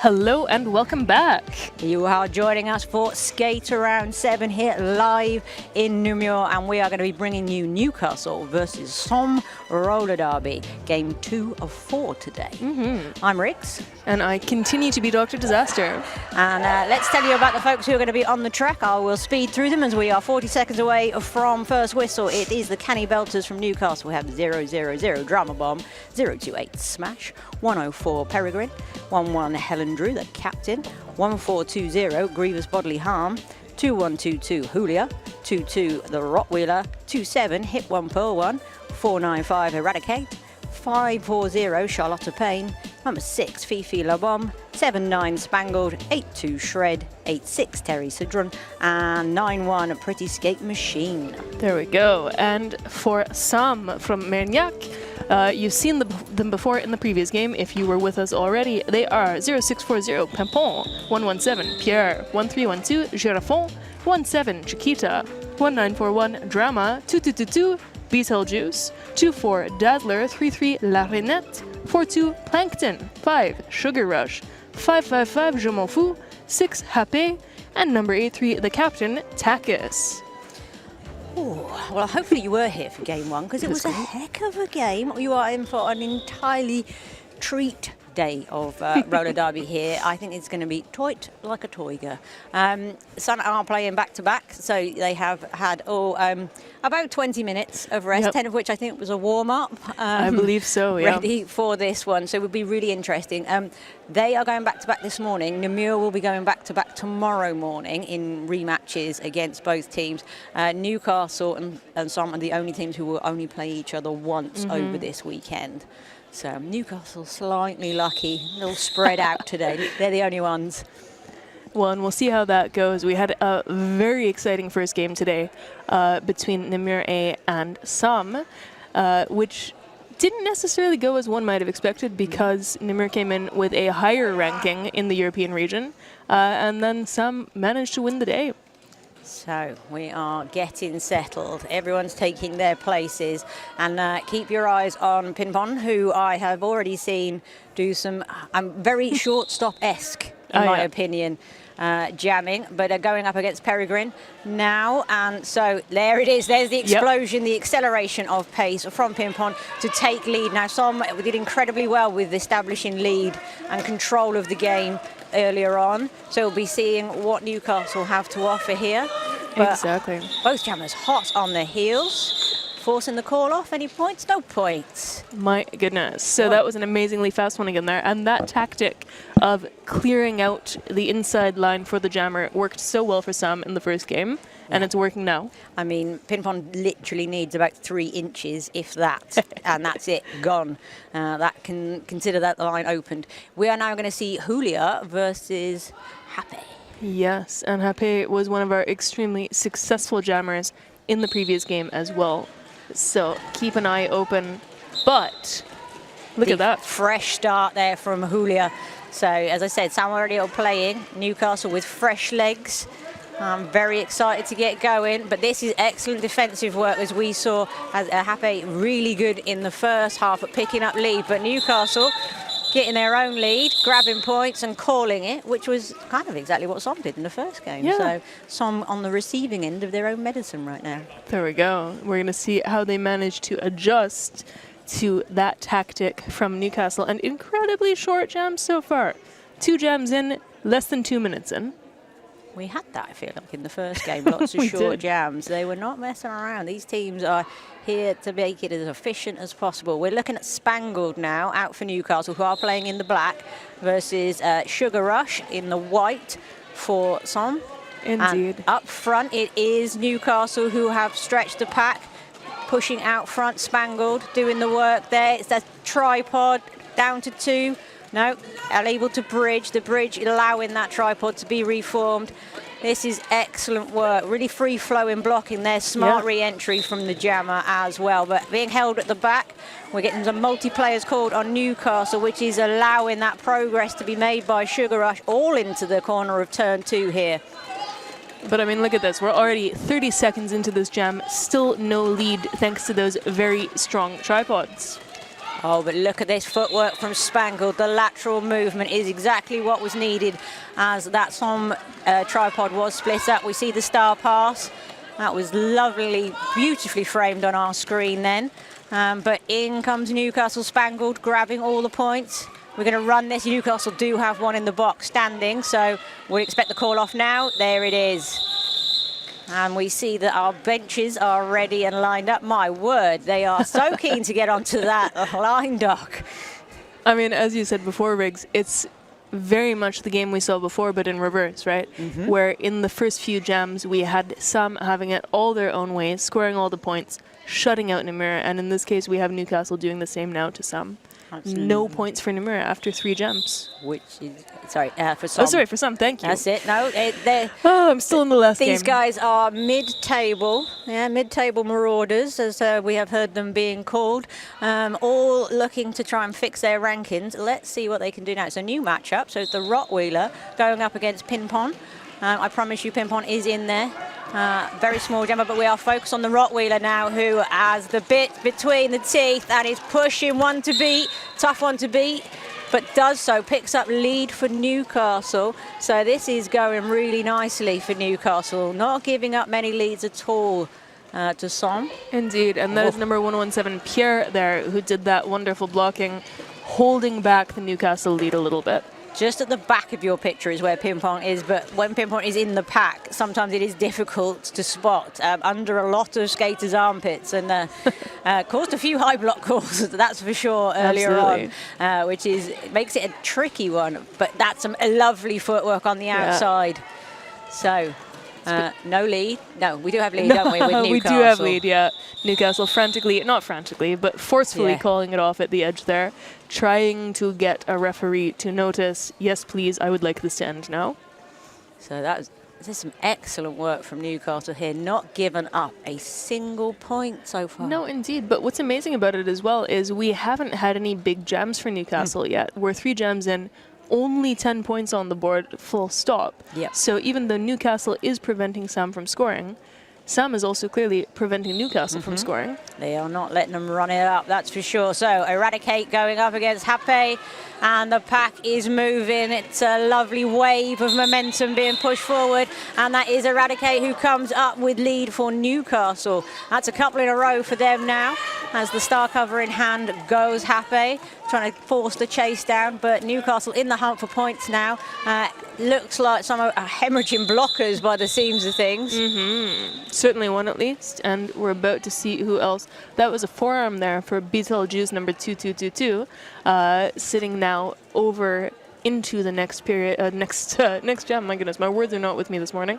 Hello and welcome back. You are joining us for Skate Around 7 here live in Namur, and we are going to be bringing you Newcastle versus Somme roller derby, game 2 of 4 today. I'm Riggs. And I continue to be Dr. Disaster. And let's tell you about the folks who are going to be on the track. I will speed through them as we are 40 seconds away from first whistle. It is the Canny Belters from Newcastle. We have 000 Drama Bomb, 028 Smash, 104 Peregrine, 11 Helen Drew, the captain, 1420 Grievous Bodily Harm, 2122 Julia, 22 the Rottweiler, 27 Hit 1 Pearl 1, 495 Eradicate, 540 Charlotte Payne, number 6 Fifi La Bombe, 79 Spangled, 82 Shred, 86 Terry Sidron, and 91 Pretty Skate Machine. There we go. And for Somme from Mérignac, you've seen them before in the previous game. If you were with us already, they are 0640 Pimpon, 117 Pierre, 1312 Girafon, 17 Chiquita, 1941 Drama, 2222 Beetlejuice, 24 Dazzler, 33 La Renette, 42 Plankton, 5 Sugar Rush, 555 Je M'en Fous, 6 Happé, and number 83 the captain Takis. Ooh, well, hopefully you were here for game 1 because it was a heck of a game. You are in for an entirely treat day of roller derby here. I think it's going to be toit like a toiger. Sun are playing back to back, so they have had about 20 minutes of rest, 10 of which I think was a warm up. I believe so, yeah. Ready for this one, so it would be really interesting. They are going back to back this morning. Namur will be going back to back tomorrow morning in rematches against both teams. Newcastle and Somme are the only teams who will only play each other once over this weekend. So Newcastle slightly lucky, a little spread out today. They're the only ones. Well, and we'll see how that goes. We had a very exciting first game today between Namur A and Somme, which didn't necessarily go as one might have expected because Namur came in with a higher ranking in the European region, and then Somme managed to win the day. So we are getting settled. Everyone's taking their places. And keep your eyes on Pimpon, who I have already seen do some very shortstop-esque, in my opinion, jamming. But going up against Peregrine now. And so there it is. There's the explosion, the acceleration of pace from Pimpon to take lead. Now, Somme did incredibly well with establishing lead and control of the game earlier on, so we'll be seeing what Newcastle have to offer here. But exactly. Both jammers hot on their heels, forcing the call off. Any points? No points. My goodness. So that was an amazingly fast one again there, and that tactic of clearing out the inside line for the jammer worked so well for Somme in the first game. And it's working now. I mean, Pimpon literally needs about 3 inches, if that, and that's it, gone. That can consider that the line opened. We are now going to see Julia versus Happé. Yes, and Happé was one of our extremely successful jammers in the previous game as well. So keep an eye open. But look at that. Fresh start there from Julia. So, as I said, Sam already are playing. Newcastle with fresh legs. I'm very excited to get going, but this is excellent defensive work, as we saw as Happé really good in the first half at picking up lead, but Newcastle getting their own lead, grabbing points and calling it, which was kind of exactly what Somme did in the first game. Yeah. So Somme on the receiving end of their own medicine right now. There we go. We're going to see how they manage to adjust to that tactic from Newcastle. And incredibly short jams so far. 2 jams in, less than 2 minutes in. We had that, I feel like, in the first game. Lots of short jams. They were not messing around. These teams are here to make it as efficient as possible. We're looking at Spangled now, out for Newcastle, who are playing in the black, versus Sugar Rush in the white for Somme. Indeed. And up front, it is Newcastle who have stretched the pack, pushing out front. Spangled doing the work there. It's that tripod down to 2. No, unable to bridge. The bridge allowing that tripod to be reformed. This is excellent work. Really free-flowing blocking there. Smart re-entry from the jammer as well. But being held at the back, we're getting some multiplayers called on Newcastle, which is allowing that progress to be made by Sugar Rush all into the corner of turn 2 here. But I mean, look at this. We're already 30 seconds into this jam. Still no lead thanks to those very strong tripods. Oh, but look at this footwork from Spangled. The lateral movement is exactly what was needed as that Somme tripod was split up. We see the star pass. That was lovely, beautifully framed on our screen then. But in comes Newcastle. Spangled grabbing all the points. We're going to run this. Newcastle do have one in the box standing, so we expect the call off now. There it is. And we see that our benches are ready and lined up. My word, they are so keen to get onto that line, Doc. I mean, as you said before, Riggs, it's very much the game we saw before, but in reverse, right? Where in the first few jams, we had some having it all their own way, scoring all the points, shutting out Namur, and in this case, we have Newcastle doing the same now to some. Absolutely. No points for Namur after 3 jams. Which is, sorry, for some. Oh, sorry, for some, thank you. That's it. No, I'm still in the last game. These guys are mid-table, mid-table marauders, as we have heard them being called, all looking to try and fix their rankings. Let's see what they can do now. It's a new matchup, so it's the Rottweiler going up against Pimpon. I promise you Pimpon is in there. Very small jumper, but we are focused on the Rottweiler now, who has the bit between the teeth and is pushing one to beat. Tough one to beat, but does so, picks up lead for Newcastle. So this is going really nicely for Newcastle, not giving up many leads at all to Somme. Indeed, and that is number 117, Pierre there, who did that wonderful blocking, holding back the Newcastle lead a little bit. Just at the back of your picture is where Pimpon is, but when Pimpon is in the pack, sometimes it is difficult to spot under a lot of skaters' armpits, and caused a few high block calls, that's for sure, earlier on, which makes it a tricky one, but that's some lovely footwork on the outside. So, no lead. No, we do have lead, don't we, with Newcastle? We do have lead, yeah. Newcastle frantically, not frantically, but forcefully calling it off at the edge there, trying to get a referee to notice, yes, please, I would like this to end now. So there's some excellent work from Newcastle here, not given up a single point so far. No, indeed. But what's amazing about it as well is we haven't had any big jams for Newcastle yet. We're 3 jams in, only 10 points on the board, full stop. Yep. So even though Newcastle is preventing Sam from scoring, Sam is also clearly preventing Newcastle from scoring. They are not letting them run it up, that's for sure. So Eradicate going up against Hape, and the pack is moving. It's a lovely wave of momentum being pushed forward, and that is Eradicate who comes up with lead for Newcastle. That's a couple in a row for them now, as the star cover in hand goes Hape, trying to force the chase down, but Newcastle in the hunt for points now. Looks like some hemorrhaging blockers by the seams of things. Certainly one at least, and we're about to see who else. That was a forearm there for Beetlejuice number 2222, sitting now over into the next period, next jam. My goodness, my words are not with me this morning.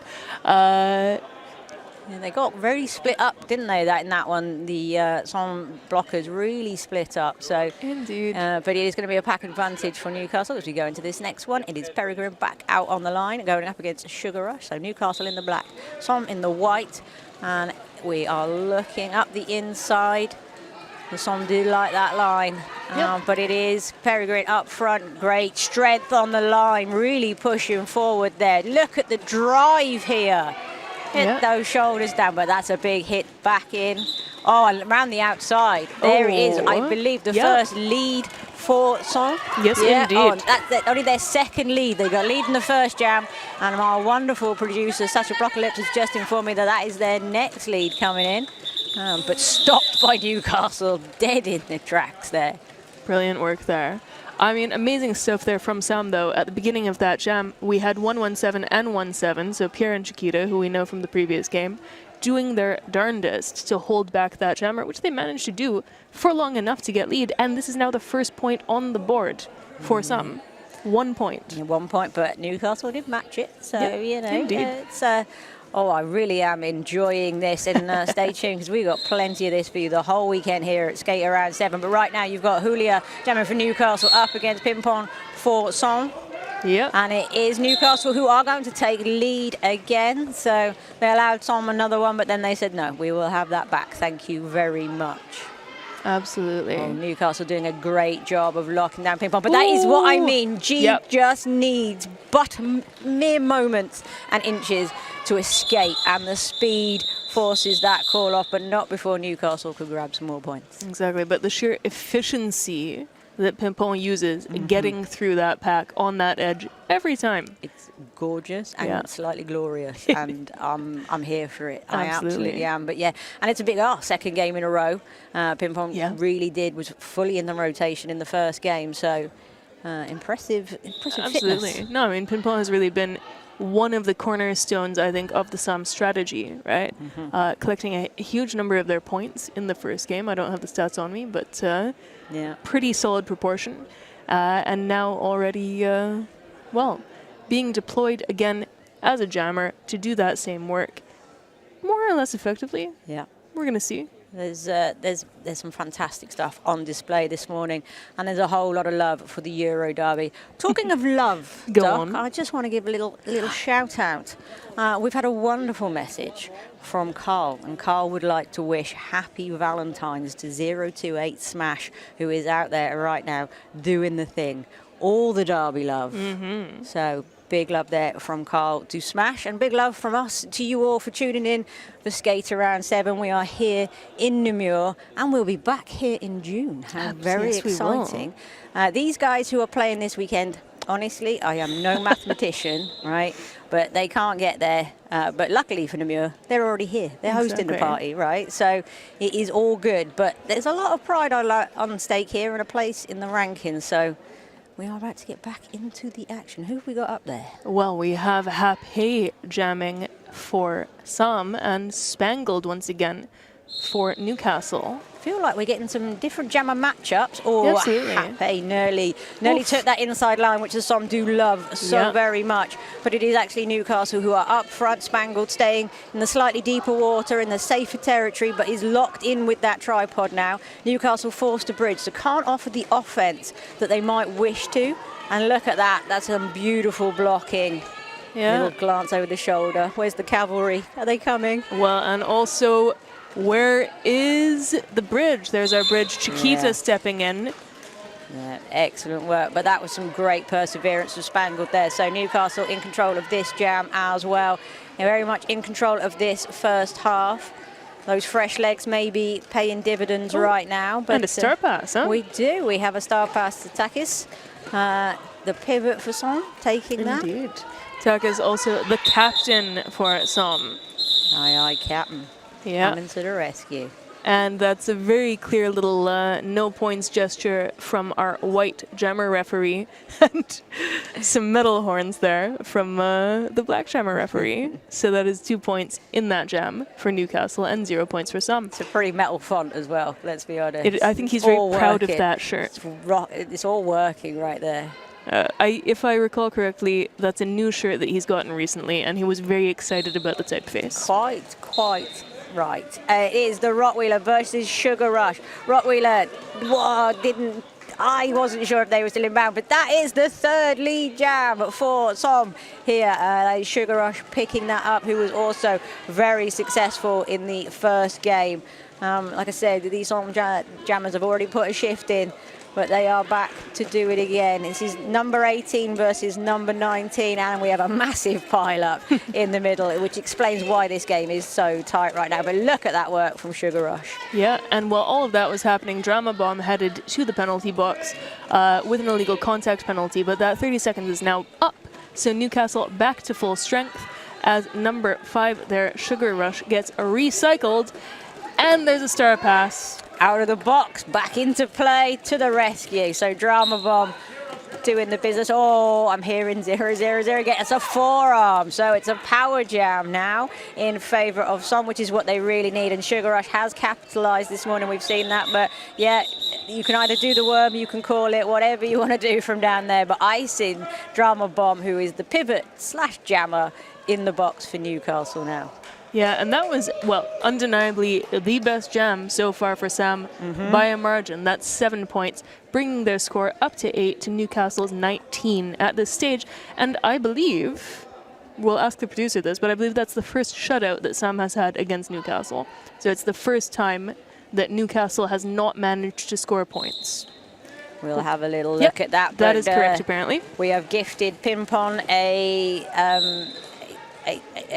Yeah, they got very split up, didn't they? In that one, the some blockers really split up. So indeed, but it is going to be a pack advantage for Newcastle as we go into this next one. It is Peregrine back out on the line, going up against Sugar Rush. So Newcastle in the black, some in the white, and we are looking up the inside. The Somme do like that line, but it is Peregrine up front. Great strength on the line, really pushing forward there. Look at the drive here. Hit those shoulders down, but that's a big hit back in. Oh, and around the outside. There it is, I believe, the first lead for Somme. Yes, indeed. Oh, that's only their second lead. They got lead in the first jam, and our wonderful producer, Sasha Brockolips, has just informed me that is their next lead coming in. But stopped by Newcastle, dead in the tracks there. Brilliant work there. I mean, amazing stuff there from Sam, though. At the beginning of that jam, we had 117 and 17, so Pierre and Chiquita, who we know from the previous game, doing their darndest to hold back that jammer, which they managed to do for long enough to get lead. And this is now the first point on the board for Sam. 1 point. 1 point, but Newcastle did match it. So, you know, indeed. It's... Oh, I really am enjoying this, and stay tuned because we've got plenty of this for you the whole weekend here at Skate Around 7. But right now you've got Julia jamming for Newcastle up against Pimpon for Somme. Yeah. And it is Newcastle who are going to take lead again. So they allowed Somme another one, but then they said, no, we will have that back. Thank you very much. Absolutely. Oh, Newcastle doing a great job of locking down Pimpon. But that is what I mean. G just needs but mere moments and inches to escape, and the speed forces that call off, but not before Newcastle could grab some more points. Exactly, but the sheer efficiency that Pimpon uses getting through that pack on that edge every time. It's gorgeous and slightly glorious, and I'm here for it. I absolutely am. But yeah, and it's a big second game in a row. Pimpon really was fully in the rotation in the first game, so impressive Absolutely. fitness. No, I mean, Pimpon has really been one of the cornerstones, I think, of the SAM strategy, right? Collecting a huge number of their points in the first game. I don't have the stats on me, but pretty solid proportion. And now already, being deployed again as a jammer to do that same work more or less effectively. Yeah. We're going to see. There's some fantastic stuff on display this morning, and there's a whole lot of love for the Euro Derby. Talking of love, Go Doc, on. I just want to give a little shout out. We've had a wonderful message from Carl, and Carl would like to wish happy Valentine's to 028 Smash, who is out there right now doing the thing. All the Derby love. So big love there from Carl to Smash, and big love from us to you all for tuning in for Skate Around 7. We are here in Namur, and we'll be back here in June. Very exciting. These guys who are playing this weekend, honestly, I am no mathematician, right? But they can't get there. But luckily for Namur, they're already here. They're hosting the party, right? So it is all good. But there's a lot of pride on stake here and a place in the rankings. So we are about to get back into the action. Who have we got up there? Well, we have Happy jamming for some and Spangled once again for Newcastle. I feel like we're getting some different jammer matchups. Oh, Absolutely. Happy nearly took that inside line, which some do love so very much. But it is actually Newcastle who are up front. Spangled staying in the slightly deeper water, in the safer territory, but is locked in with that tripod now. Newcastle forced to bridge, so can't offer the offense that they might wish to. And look at that. That's some beautiful blocking. Little glance over the shoulder. Where's the cavalry? Are they coming? Well, and also, where is the bridge? There's our bridge. Chiquita stepping in. Yeah, excellent work. But that was some great perseverance from Spangled there. So Newcastle in control of this jam as well. They're very much in control of this first half. Those fresh legs may be paying dividends right now. But and a star pass, huh? We do. We have a star pass to Takis. The pivot for Som, taking that. Indeed. Tak is also the captain for Som. Aye, Captain. Yeah. Coming to the rescue. And that's a very clear little no points gesture from our white jammer referee. And some metal horns there from the black jammer referee. So that is 2 points in that jam for Newcastle and 0 points for Som. It's a pretty metal font as well, let's be honest. I think he's very proud of that shirt. It's all working right there. If I recall correctly, that's a new shirt that he's gotten recently, and he was very excited about the typeface. Quite right. It is the Rottweiler versus Sugar Rush. Rottweiler, I wasn't sure if they were still inbound, but that is the third lead jam for Som here. Sugar Rush picking that up, who was also very successful in the first game. Like I said, these Som jammers have already put a shift in, but they are back to do it again. This is number 18 versus number 19, and we have a massive pile-up in the middle, which explains why this game is so tight right now. But look at that work from Sugar Rush. Yeah, and while all of that was happening, Drama Bomb headed to the penalty box with an illegal contact penalty, but that 30 seconds is now up. So Newcastle back to full strength as number 5 there, Sugar Rush, gets recycled, and there's a star pass. Out of the box, back into play, to the rescue. So Drama Bomb doing the business. Oh, I'm hearing 0-0-0 again. It's a forearm. So it's a power jam now in favour of Som, which is what they really need. And Sugar Rush has capitalised this morning. We've seen that. But yeah, you can either do the worm, you can call it whatever you want to do from down there. But icing Drama Bomb, who is the pivot / jammer in the box for Newcastle now. Yeah, and that was, well, undeniably the best jam so far for Sam by a margin. That's 7 points, bringing their score up to 8 to Newcastle's 19 at this stage. And I believe, we'll ask the producer this, but I believe that's the first shutout that Sam has had against Newcastle. So it's the first time that Newcastle has not managed to score points. We'll have a little look at that. That is correct, apparently. We have gifted Pimpon a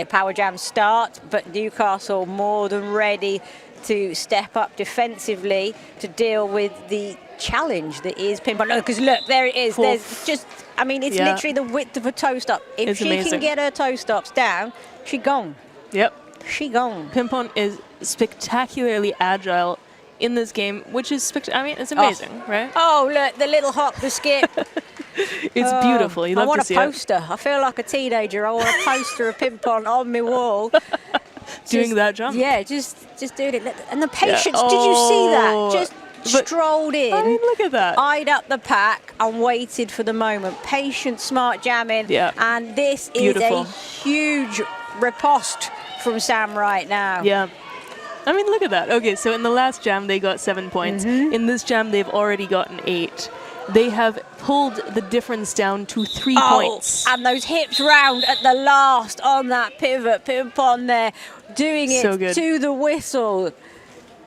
Power Jam start, but Newcastle more than ready to step up defensively to deal with the challenge that is Pimpon. Look, because look, there it is. There's just, I mean, it's literally the width of a toe stop. If she can get her toe stops down, she gone. Yep. She gone. Pimpon is spectacularly agile in this game, which is, I mean, it's amazing, right? Oh, look, the little hop, the skip. It's beautiful. You love to see it. I want a poster. I feel like a teenager. I want a poster of Pimpon on my wall. Doing that jump. Yeah, just doing it. And the patience, did you see that? Just strolled in. I mean, look at that. Eyed up the pack and waited for the moment. Patient, smart jamming. Yeah. And this is a huge riposte from Sam right now. Yeah. I mean, look at that. Okay, so in the last jam, they got 7 points. In this jam, they've already gotten 8. They have pulled the difference down to 3 points. And those hips round at the last on that pivot. Pimpon there, doing it to the whistle.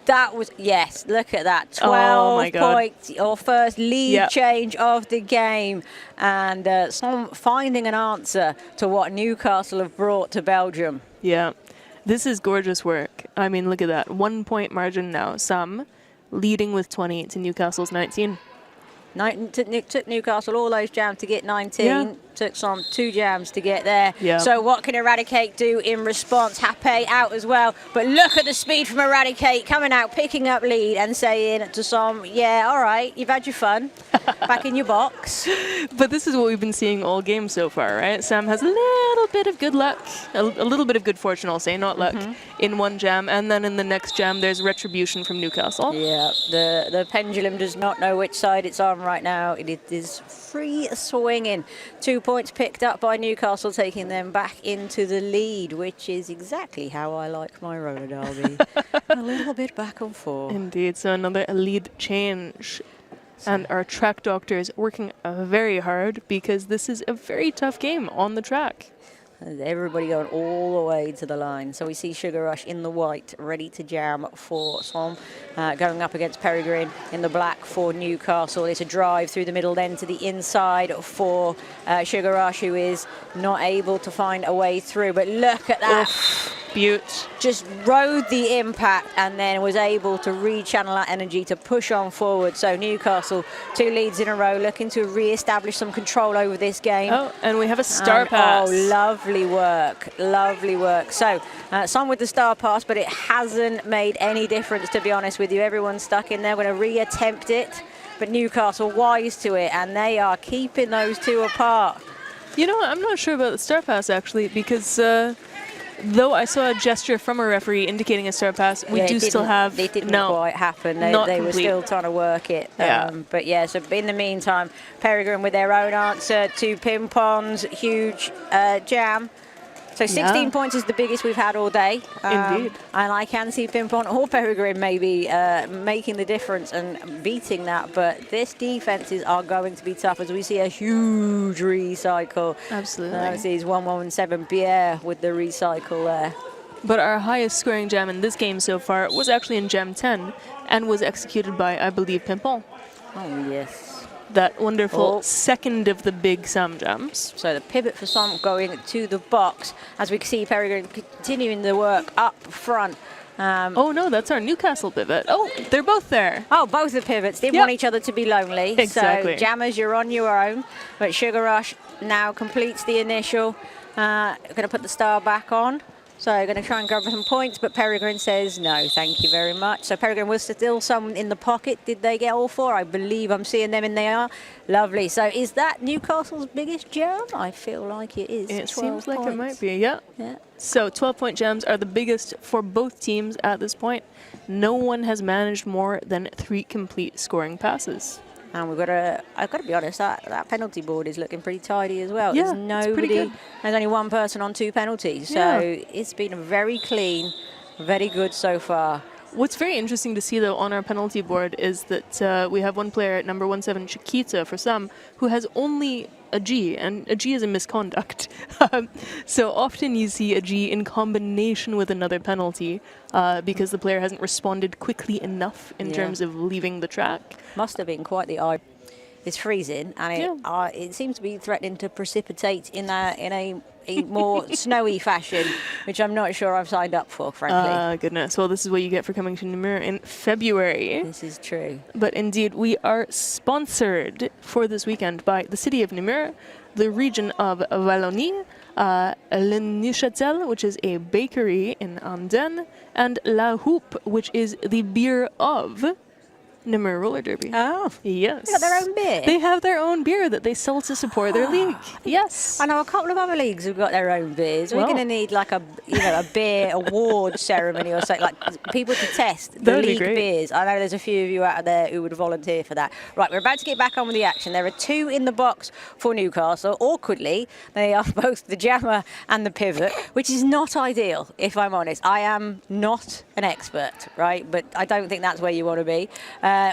That was, yes, look at that. 12 points, your first lead change of the game. And some finding an answer to what Newcastle have brought to Belgium. Yeah. This is gorgeous work. I mean, look at that. 1 point margin now. Sam leading with 20 to Newcastle's 19. Took Newcastle all those jams to get 19. Yeah. Took some 2 jams to get there. Yeah. So what can Eradicate do in response? Hape out as well. But look at the speed from Eradicate coming out, picking up lead and saying to Som, yeah, all right, you've had your fun. Back in your box. But this is what we've been seeing all game so far, right? Sam has a little bit of good luck, a little bit of good fortune, I'll say, not luck, in one jam. And then in the next jam, there's retribution from Newcastle. Yeah, the pendulum does not know which side it's on right now. It is free swinging. 2 points picked up by Newcastle, taking them back into the lead, which is exactly how I like my roller derby. A little bit back and forth. Indeed, so another lead change. And our track doctor is working very hard because this is a very tough game on the track. Everybody going all the way to the line. So we see Sugar Rush in the white, ready to jam for Som. Going up against Peregrine in the black for Newcastle. It's a drive through the middle, then to the inside for Sugar Rush, who is not able to find a way through. But look at that. Beaut. Just rode the impact and then was able to rechannel that energy to push on forward. So Newcastle, 2 leads in a row, looking to re-establish some control over this game. Oh, and we have a star pass. Oh, lovely work, lovely work. So Som with the star pass, but it hasn't made any difference, to be honest with you. Everyone's stuck in there, going to re-attempt it. But Newcastle wise to it, and they are keeping those 2 apart. You know what, I'm not sure about the star pass, actually, because though I saw a gesture from a referee indicating a star pass, we do still have... It didn't quite happen. They were still trying to work it. But yeah, so in the meantime, Peregrine with their own answer to Pimpon's huge jam. So 16 points is the biggest we've had all day. Indeed. And I can see Pimpon or Peregrine maybe making the difference and beating that. But this defenses are going to be tough as we see a huge recycle. Absolutely. This is 117 Pierre with the recycle there. But our highest scoring jam in this game so far was actually in jam 10 and was executed by, I believe, Pimpon. Oh, yes. That wonderful second of the big Sam jams. So the pivot for Som going to the box as we can see Peregrine continuing the work up front. Oh no, that's our Newcastle pivot. Oh, they're both there. Oh, both the pivots. Didn't want each other to be lonely. Exactly. So jammers, you're on your own. But Sugar Rush now completes the initial. Going to put the star back on. So going to try and grab some points, but Peregrine says no, thank you very much. So Peregrine was still some in the pocket. Did they get all 4? I believe I'm seeing them, and they are. Lovely. So is that Newcastle's biggest jam? I feel like it is. It seems like it might be, yeah. Yeah. So 12-point jams are the biggest for both teams at this point. No one has managed more than 3 complete scoring passes. And we've got to, I've got to be honest, that penalty board is looking pretty tidy as well. Yeah, there's nobody, there's only 1 person on 2 penalties. So it's been very clean, very good so far. What's very interesting to see, though, on our penalty board is that we have one player at number 17, Chiquita, for some, who has only a G, and a G is a misconduct. So often you see a G in combination with another penalty because the player hasn't responded quickly enough in terms of leaving the track. Must have been quite the eye. It's freezing, and it seems to be threatening to precipitate in a more snowy fashion, which I'm not sure I've signed up for, frankly. Goodness. Well, this is what you get for coming to Namur in February. This is true. But indeed, we are sponsored for this weekend by the city of Namur, the region of Wallonie, Le Newcastle, which is a bakery in Andenne, and La Houpe, which is the beer of Namur Roller Derby. Oh. Yes. They got their own beer? They have their own beer that they sell to support their league. Yes. I know a couple of other leagues who've got their own beers. We're Well. going to need like a beer award ceremony or something, like people to test the That would be league great. beers. I know there's a few of you out there who would volunteer for that. Right, we're about to get back on with the action. There are 2 in the box for Newcastle. Awkwardly, they are both the jammer and the pivot, which is not ideal, if I'm honest. I am not an expert, right? But I don't think that's where you want to be.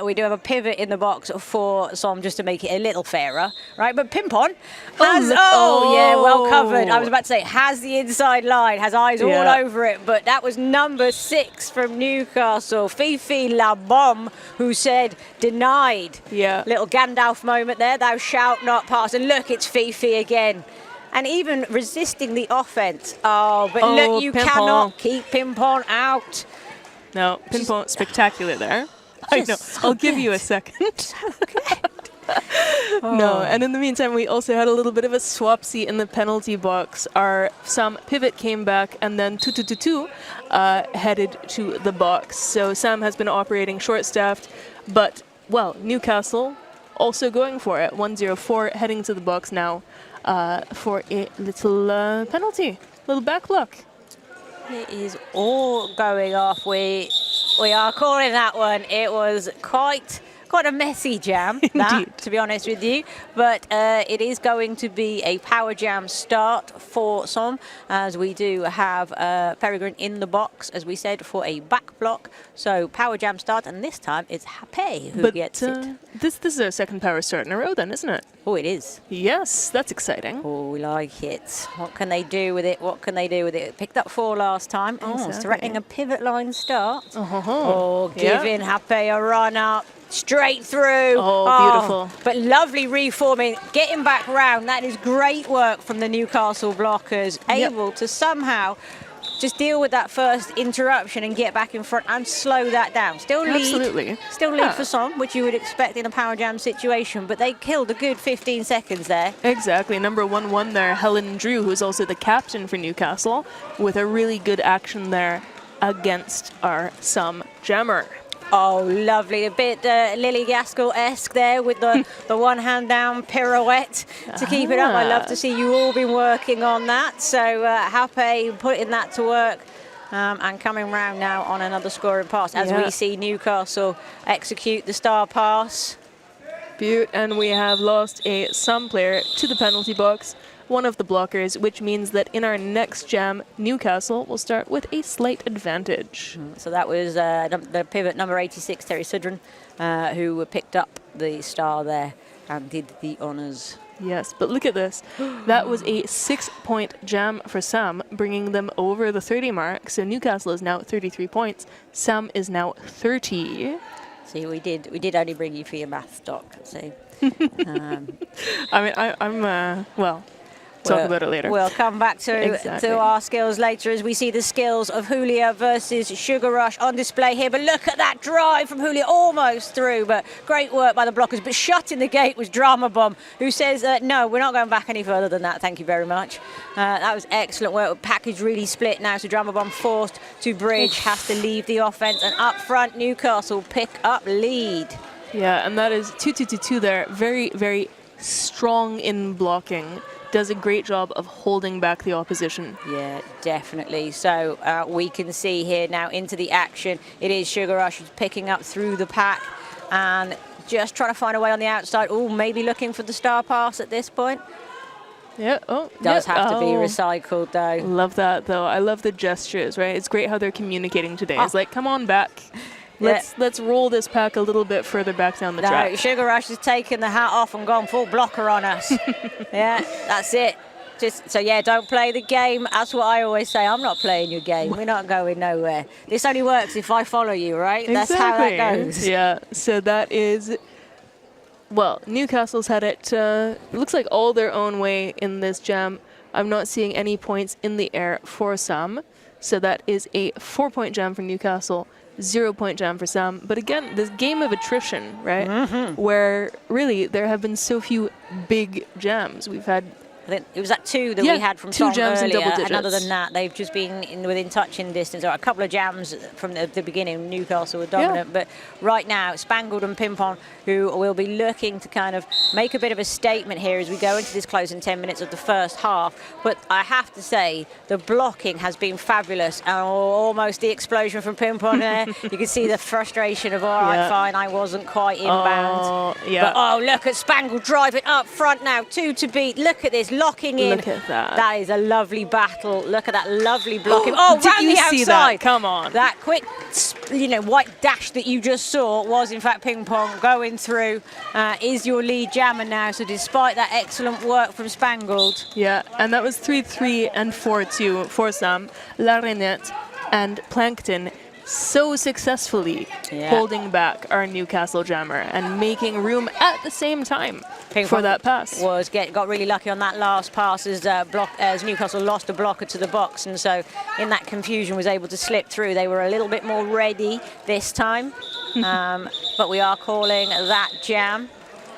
We do have a pivot in the box for Som, just to make it a little fairer, right? But Pimpon has, yeah, well covered. I was about to say, has the inside line, has eyes all over it, but that was number 6 from Newcastle, Fifi La Bombe, who said denied. Yeah. Little Gandalf moment there, thou shalt not pass. And look, it's Fifi again. And even resisting the offense. Oh, but look, you Pimpon. cannot keep Pimpon out. No, Pimpon, spectacular there. I know. so I'll give you a second. No, and in the meantime, we also had a little bit of a swapsy in the penalty box. Our Sam pivot came back, and then 2-2-2-2 headed to the box. So Sam has been operating short-staffed, but, well, Newcastle also going for it. 1-0-4 heading to the box now for a little penalty, little back block. It is all going off. We are calling that one. It was quite a messy jam, that, to be honest with you. But it is going to be a power jam start for Som, as we do have Peregrine in the box, as we said, for a back block. So power jam start, and this time it's Hape who gets it. This is our second power start in a row then, isn't it? Oh, it is. Yes, that's exciting. Oh, we like it. What can they do with it? What can they do with it? Picked up 4 last time. Oh, it's Exactly. threatening a pivot line start. Oh, Giving Hape a run up. Straight through. Oh, beautiful. But lovely reforming. Getting back round. That is great work from the Newcastle blockers. Able to somehow just deal with that first interruption and get back in front and slow that down. Still lead. Absolutely. Still lead for Som, which you would expect in a power jam situation, but they killed a good 15 seconds there. Exactly. Number 1 there, Helen Drew, who's also the captain for Newcastle, with a really good action there against our Sam jammer. Oh, lovely. A bit Lily Gaskell-esque there with the one hand down pirouette to keep it up. I love to see you all been working on that. So Hape putting that to work and coming round now on another scoring pass as we see Newcastle execute the star pass. Beaut, and we have lost a Sam player to the penalty box, one of the blockers, which means that in our next jam, Newcastle will start with a slight advantage. So that was the pivot number 86, Terry Sudren, who picked up the star there and did the honours. Yes, but look at this. That was a 6-point jam for Sam, bringing them over the 30 mark. So Newcastle is now at 33 points. Sam is now 30. See, we did only bring you for your math, Doc. So, I mean, I'm well. Talk about it later. We'll come back to our skills later as we see the skills of Julia versus Sugar Rush on display here. But look at that drive from Julia, almost through, but great work by the blockers. But shutting the gate was Drama Bomb, who says, no, we're not going back any further than that. Thank you very much. That was excellent work. Package really split now, so Drama Bomb forced to bridge, has to leave the offense. And up front, Newcastle pick up lead. Yeah, and that is 2-2-2 there. Very, very strong in blocking. Does a great job of holding back the opposition. Yeah, definitely. So we can see here now into the action. It is Sugar Rush who's picking up through the pack and just trying to find a way on the outside. Oh, maybe looking for the star pass at this point. Yeah, oh. Does have to be recycled though. Love that though. I love the gestures, right? It's great how they're communicating today. It's like, come on back. Let's roll this pack a little bit further back down the track. Sugar Rush has taken the hat off and gone full blocker on us. Yeah, that's it. So yeah, don't play the game. That's what I always say. I'm not playing your game. We're not going nowhere. This only works if I follow you, right? Exactly. That's how that goes. Yeah, so that is Well, Newcastle's had it, looks like all their own way in this jam. I'm not seeing any points in the air for Sam. So that is a 4-point jam for Newcastle, 0-point jam for Sam. But again, this game of attrition, right? Where really there have been so few big jams. We've had, I think it was that 2 that we had from 2 Tom jams earlier, in double digits. and other than that, they've just been within touching distance. Or a couple of jams from the beginning, Newcastle were dominant, but right now, Spangled and Pimpon, who will be looking to kind of make a bit of a statement here as we go into this closing 10 minutes of the first half. But I have to say, the blocking has been fabulous, and almost the explosion from Pimpon there. You can see the frustration of, all right, fine, I wasn't quite inbound. But look at Spangled driving up front now, 2 to beat. Look at this, locking in. Look at that. That is a lovely battle. Look at that lovely blocking. Round did you the outside. see that? Come on. That quick, white dash that you just saw was in fact Ping Pong going through. Is your lead jammer now. So despite that excellent work from Spangled. Yeah, and that was 3-3 and 4-2 for Sam. La Renette and Plankton so successfully holding back our Newcastle jammer and making room at the same time for that pass. Got really lucky on that last pass as Newcastle lost a blocker to the box, and so in that confusion was able to slip through. They were a little bit more ready this time, but we are calling that jam.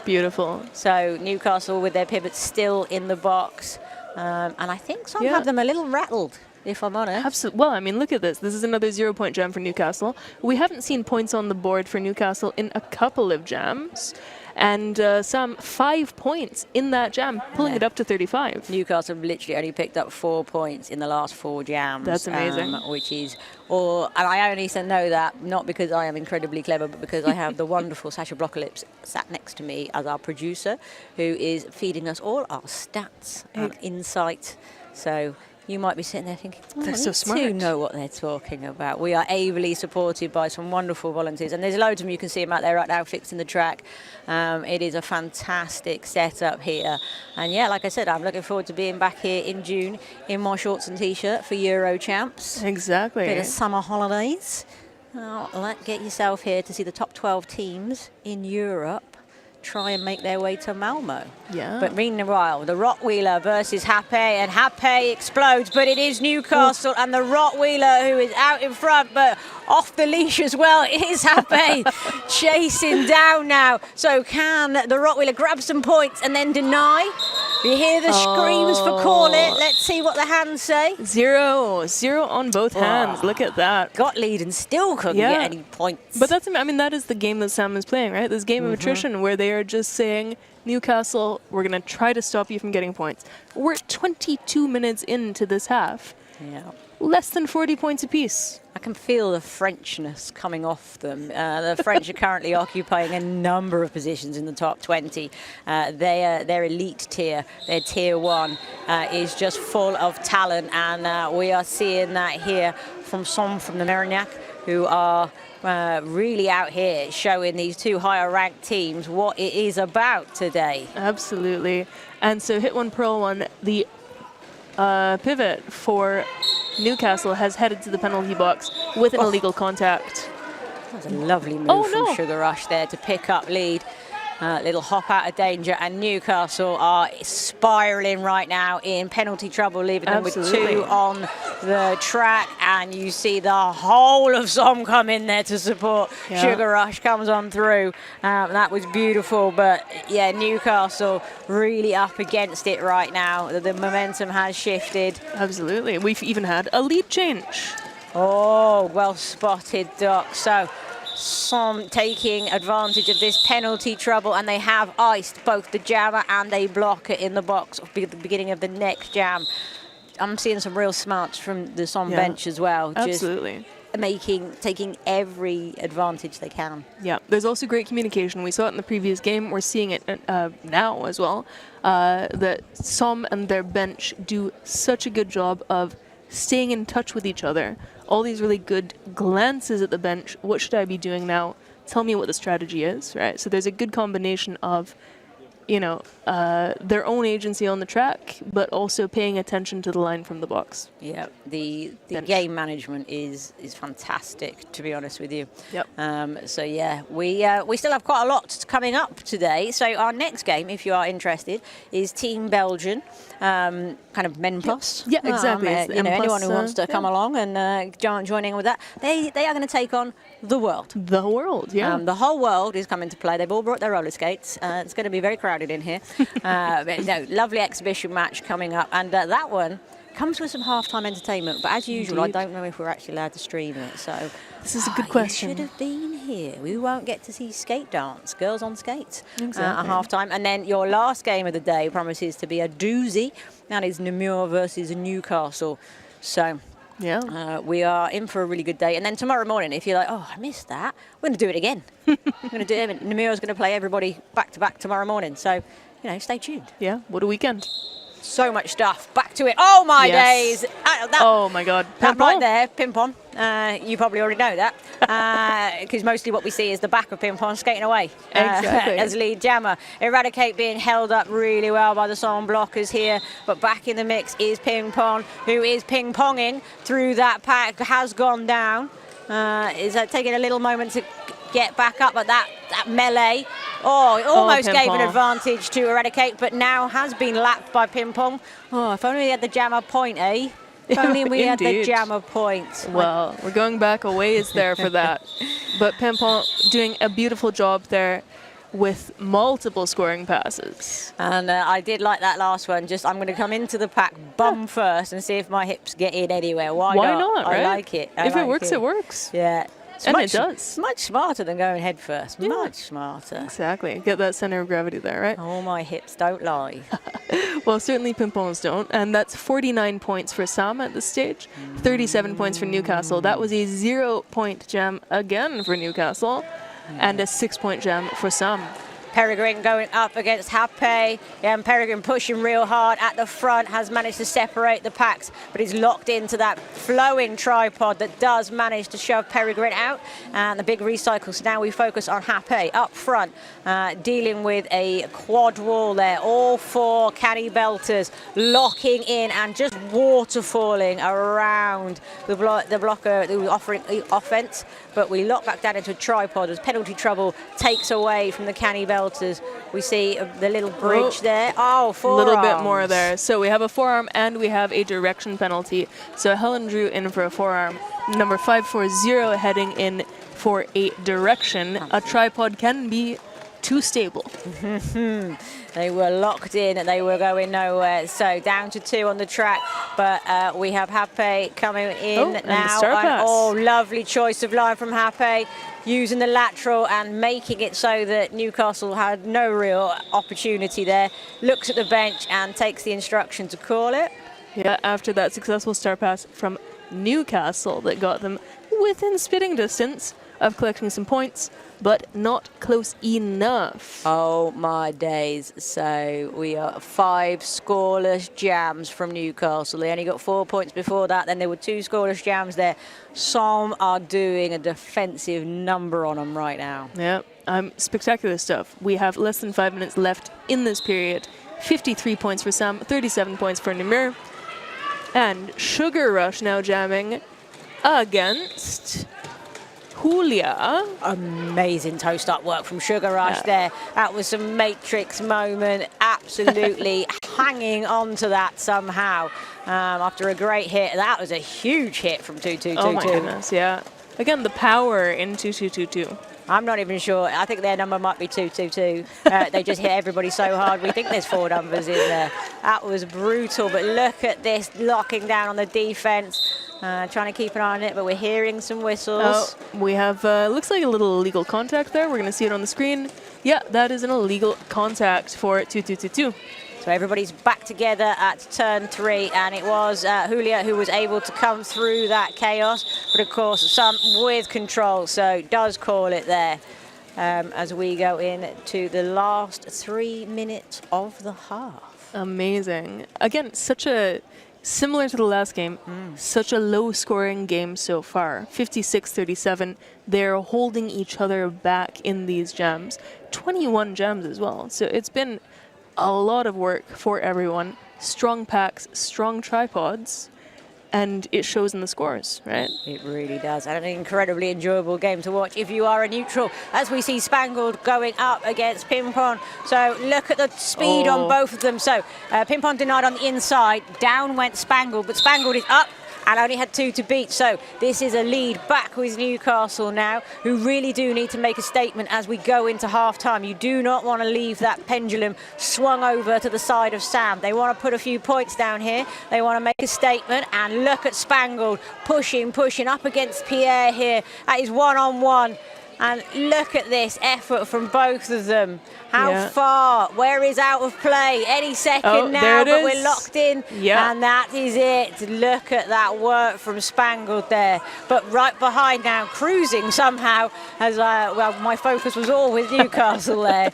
Beautiful. So Newcastle with their pivots still in the box, and I think some have them a little rattled, if I'm honest. Absolutely. Well, I mean, look at this. This is another 0-point jam for Newcastle. We haven't seen points on the board for Newcastle in a couple of jams. And Sam, 5 points in that jam, pulling it up to 35. Newcastle literally only picked up 4 points in the last 4 jams. That's amazing. Which is, and I only know that not because I am incredibly clever, but because I have the wonderful Sasha Blockerlips sat next to me as our producer, who is feeding us all our stats and insight. So you might be sitting there thinking, they're so smart. To know what they're talking about. We are ably supported by some wonderful volunteers, and there's loads of them. You can see them out there right now fixing the track. It is a fantastic setup here. And yeah, like I said, I'm looking forward to being back here in June in my shorts and T-shirt for Euro Champs. Exactly. Bit of summer holidays. Get yourself here to see the top 12 teams in Europe try and make their way to Malmo. Yeah. But meanwhile, the Rottweiler versus Hape, and Hape explodes, but it is Newcastle and the Rottweiler who is out in front, but off the leash as well. It is Hape chasing down now. So can the Rottweiler grab some points and then deny? You hear the screams for call it. Let's see what the hands say. 0 on both hands. Look at that. Got lead and still couldn't get any points. But that's, I mean, that is the game that Sam is playing, right? This game of attrition where they are just saying, Newcastle, we're going to try to stop you from getting points. We're 22 minutes into this half. Yeah. Less than 40 points apiece. I can feel the Frenchness coming off them. The French are currently occupying a number of positions in the top 20. Their elite tier, their tier 1, is just full of talent, and we are seeing that here from some from the Mérignac, who are really out here showing these 2 higher ranked teams what it is about today. Absolutely. And so hit 1, pearl 1, the pivot for Newcastle has headed to the penalty box with an illegal contact. That was a lovely move from Sugar Rush there to pick up lead. Little hop out of danger, and Newcastle are spiraling right now in penalty trouble, leaving them with 2 on the track, and you see the whole of Somme come in there to support. Sugar Rush comes on through. That was beautiful, but yeah, Newcastle really up against it right now. The momentum has shifted. Absolutely. We've even had a lead change. Oh, well spotted, Doc. So Somme taking advantage of this penalty trouble, and they have iced both the jammer and a blocker in the box at the beginning of the next jam. I'm seeing some real smarts from the Somme bench as well. Absolutely. Just taking every advantage they can. Yeah, there's also great communication. We saw it in the previous game. We're seeing it now as well. That Somme and their bench do such a good job of staying in touch with each other. All these really good glances at the bench. What should I be doing now? Tell me what the strategy is, right? So there's a good combination of you know, their own agency on the track, but also paying attention to the line from the box. Yeah, the game management is fantastic, to be honest with you. Yep. So yeah, we still have quite a lot coming up today. So our next game, if you are interested, is Team Belgium, kind of Men Plus. Yeah, exactly. You know, anyone who wants to come along and join in with that, they are going to take on the world. The world, yeah. The whole world is coming to play. They've all brought their roller skates. It's going to be very crowded in here. But no, lovely exhibition match coming up, and that one comes with some halftime entertainment. But as usual, Indeed. I don't know if we're actually allowed to stream it. So This is a good question. You should have been here. We won't get to see skate dance, girls on skates, Exactly. at halftime. And then your last game of the day promises to be a doozy. That is Namur versus Newcastle. So. Yeah. We are in for a really good day. And then tomorrow morning, if you're like, oh, I missed that, we're going to do it again. We're going to do it. Namur's going to play everybody back to back tomorrow morning. So, you know, stay tuned. Yeah. What a weekend. So much stuff. Back to it. Oh, my Yes. days. Oh, my God. That Ping-pong? right there, ping-pong. You probably already know that. Because mostly what we see is the back of ping-pong skating away. Exactly. As lead jammer. Eradicate being held up really well by the song blockers here. But back in the mix is ping-pong, who is ping-ponging through that pack, has gone down. Is taking a little moment to get back up at that melee. Oh, it almost gave an Ping-pong. advantage to Eradicate, but now has been lapped by ping-pong. Oh, if only we had the jammer point, eh? If only we had the Indeed. jammer point. Well, we're going back a ways there for that. But Pimpon doing a beautiful job there with multiple scoring passes. And I did like that last one. Just I'm going to come into the pack bum first and see if my hips get in anywhere. Why not? Right? I like it. If it works, it works. Yeah. It's And much, it does. It's much smarter than going head first. Yeah. Much smarter. Exactly. Get that center of gravity there, right? All my hips don't lie. Well, certainly Pimpons don't. And that's 49 points for Sam at this stage, 37 points for Newcastle. That was a 0-point jam again for Newcastle, and a 6-point jam for Sam. Peregrine going up against Hape. Yeah, and Peregrine pushing real hard at the front, has managed to separate the packs, but he's locked into that flowing tripod that does manage to shove Peregrine out. And the big recycles. Now we focus on Hape up front, dealing with a quad wall there. All four canny belters locking in and just waterfalling around the blocker who was offering offense. But we lock back down into a tripod as penalty trouble takes away from the canny belters. We see the little bridge there. Oh, A little bit forearms. more there. So we have a forearm and we have a direction penalty. So Helen Drew in for a forearm. Number 540 heading in for a direction. A tripod can be too stable. They were locked in. They were going nowhere. So down to 2 on the track. But we have Hape coming in and the now. star pass. Oh, lovely choice of line from Hape, using the lateral and making it so that Newcastle had no real opportunity there. Looks at the bench and takes the instruction to call it. Yeah, after that successful star pass from Newcastle that got them within spitting distance of collecting some points, but not close enough. Oh my days. So we are 5 scoreless jams from Newcastle. They only got 4 points before that. Then there were 2 scoreless jams there. Some are doing a defensive number on them right now. Yeah, spectacular stuff. We have less than 5 minutes left in this period. 53 points for Sam, 37 points for Namur. And Sugar Rush now jamming against Julia. Amazing toast-up work from Sugar Rush there. That was some Matrix moment. Absolutely hanging on to that somehow after a great hit. That was a huge hit from 2222. Oh my goodness, yeah. Again, the power in 2222. I'm not even sure. I think their number might be 222. They just hit everybody so hard. We think there's 4 numbers in there. That was brutal. But look at this, locking down on the defense. Trying to keep an eye on it, but we're hearing some whistles. Oh, we have, looks like a little illegal contact there. We're going to see it on the screen. Yeah, that is an illegal contact for 2222. So everybody's back together at turn 3, and it was Julia who was able to come through that chaos, but of course Sam with control, so does call it there as we go into the last 3 minutes of the half. Amazing. Again, similar to the last game, such a low-scoring game so far. 56-37. They're holding each other back in these jams. 21 jams as well. So it's been a lot of work for everyone. Strong packs, strong tripods, and it shows in the scores, right? It really does, and an incredibly enjoyable game to watch if you are a neutral, as we see Spangled going up against Pimpon. So look at the speed on both of them. So Pimpon denied on the inside, down went Spangled, but Spangled is up and only had 2 to beat. So this is a lead back with Newcastle now, who really do need to make a statement as we go into half-time. You do not want to leave that pendulum swung over to the side of Sam. They want to put a few points down here. They want to make a statement, and look at Spangled pushing up against Pierre here. That is one-on-one. And look at this effort from both of them. How far? Where is out of play? Any second now, but we're locked in. And that is it. Look at that work from Spangled there. But right behind now, cruising somehow, as well, my focus was all with Newcastle there.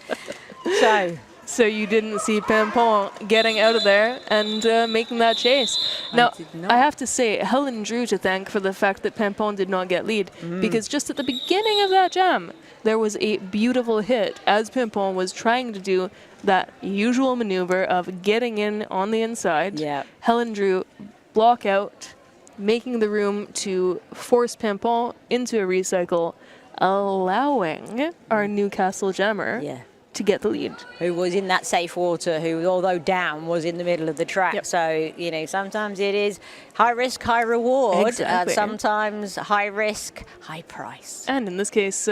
So you didn't see Pimpon getting out of there and making that chase. Now, I have to say, Helen Drew to thank for the fact that Pimpon did not get lead, because just at the beginning of that jam, there was a beautiful hit as Pimpon was trying to do that usual maneuver of getting in on the inside. Helen Drew block out, making the room to force Pimpon into a recycle, allowing our Newcastle jammer to get the lead. Who was in that safe water, who, although down, was in the middle of the track. So, you know, sometimes it is high risk, high reward, and sometimes high risk, high price. And in this case,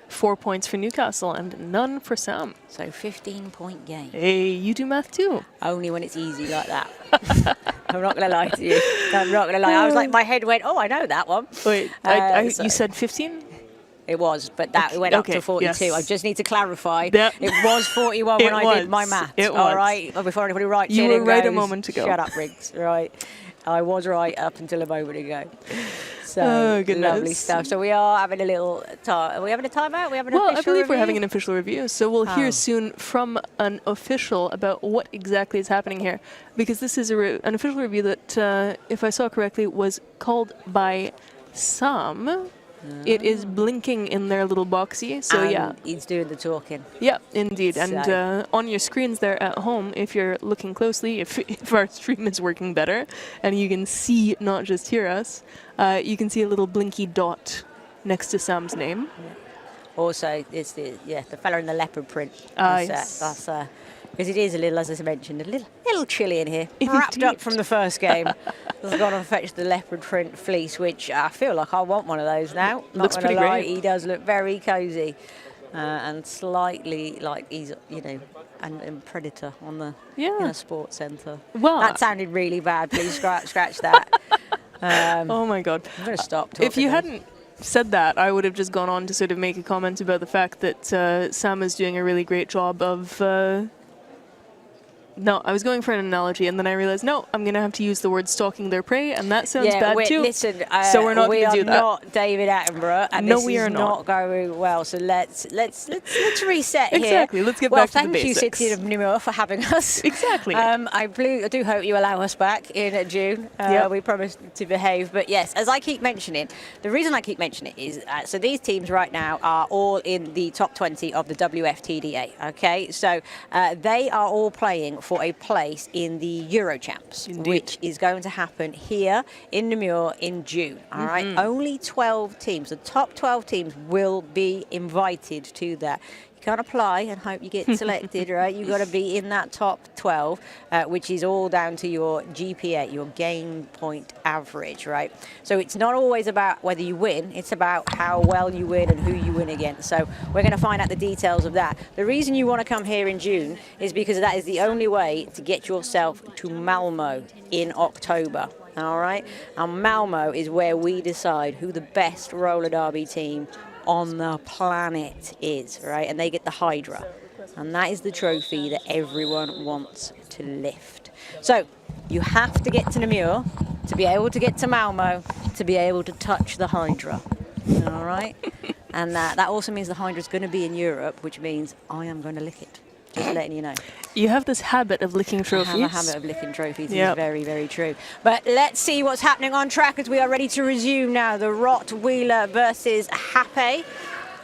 4 points for Newcastle and none for Sam. So 15-point game. Hey, you do math too. Only when it's easy like that. I'm not going to lie to you. I'm not going to lie. I was like, my head went, oh, I know that one. Wait, you said 15? It was, but that it went up to 42. I just need to clarify. It was 41 when I did my maths. All right, before anybody writes you in were and right goes, a moment ago. Shut up, Riggs. Right, I was right up until a moment ago. So lovely stuff. So we are having a little time. Are we having a timeout? We having an official I believe review? we're having an official review. So we'll hear soon from an official about what exactly is happening here, because this is an official review that, if I saw correctly, was called by some. It is blinking in their little boxy, so and he's doing the talking. Yeah, indeed. And on your screens there at home, if you're looking closely, if our stream is working better, and you can see, not just hear us, you can see a little blinky dot next to Sam's name. Also, it's the fella in the leopard print. Yes. Because it is a little, as I mentioned, a little chilly in here. Wrapped up from the first game. I've gone and fetched the leopard print fleece, which I feel like I want one of those now. Looks pretty great. He does look very cosy and slightly like he's, you know, and Predator on the sports centre. Well, that sounded really bad. Please scratch that. Oh my God! I'm going to stop talking. If you hadn't said that, I would have just gone on to sort of make a comment about the fact that Sam is doing a really great job of. No, I was going for an analogy, and then I realized, no, I'm going to have to use the word stalking their prey, and that sounds bad too. Listen, so we're not going to do that. We are not David Attenborough, and no, this is not going well. So let's reset here. Exactly. Let's get back to the basics. Well, thank you, City of Namur, for having us. Exactly. I do hope you allow us back in June. We promise to behave. But yes, as I keep mentioning, the reason I keep mentioning it is so these teams right now are all in the top 20 of the WFTDA. Okay, so they are all playing for a place in the Euro Champs, which is going to happen here in Namur in June. All right, only 12 teams, the top 12 teams will be invited to that. You can't apply and hope you get selected, right? You've got to be in that top 12, which is all down to your GPA, your game point average, right? So it's not always about whether you win, it's about how well you win and who you win against. So we're going to find out the details of that. The reason you want to come here in June is because that is the only way to get yourself to Malmo in October. All right? And Malmo is where we decide who the best roller derby team on the planet is, right? And they get the Hydra. And that is the trophy that everyone wants to lift. So you have to get to Namur to be able to get to Malmo to be able to touch the Hydra. All right? And that also means the Hydra's going to be in Europe, which means I am going to lick it. Just letting you know. You have this habit of licking trophies. I have a habit of licking trophies. It's very, very true. But let's see what's happening on track as we are ready to resume now. The Rottweiler versus Happe.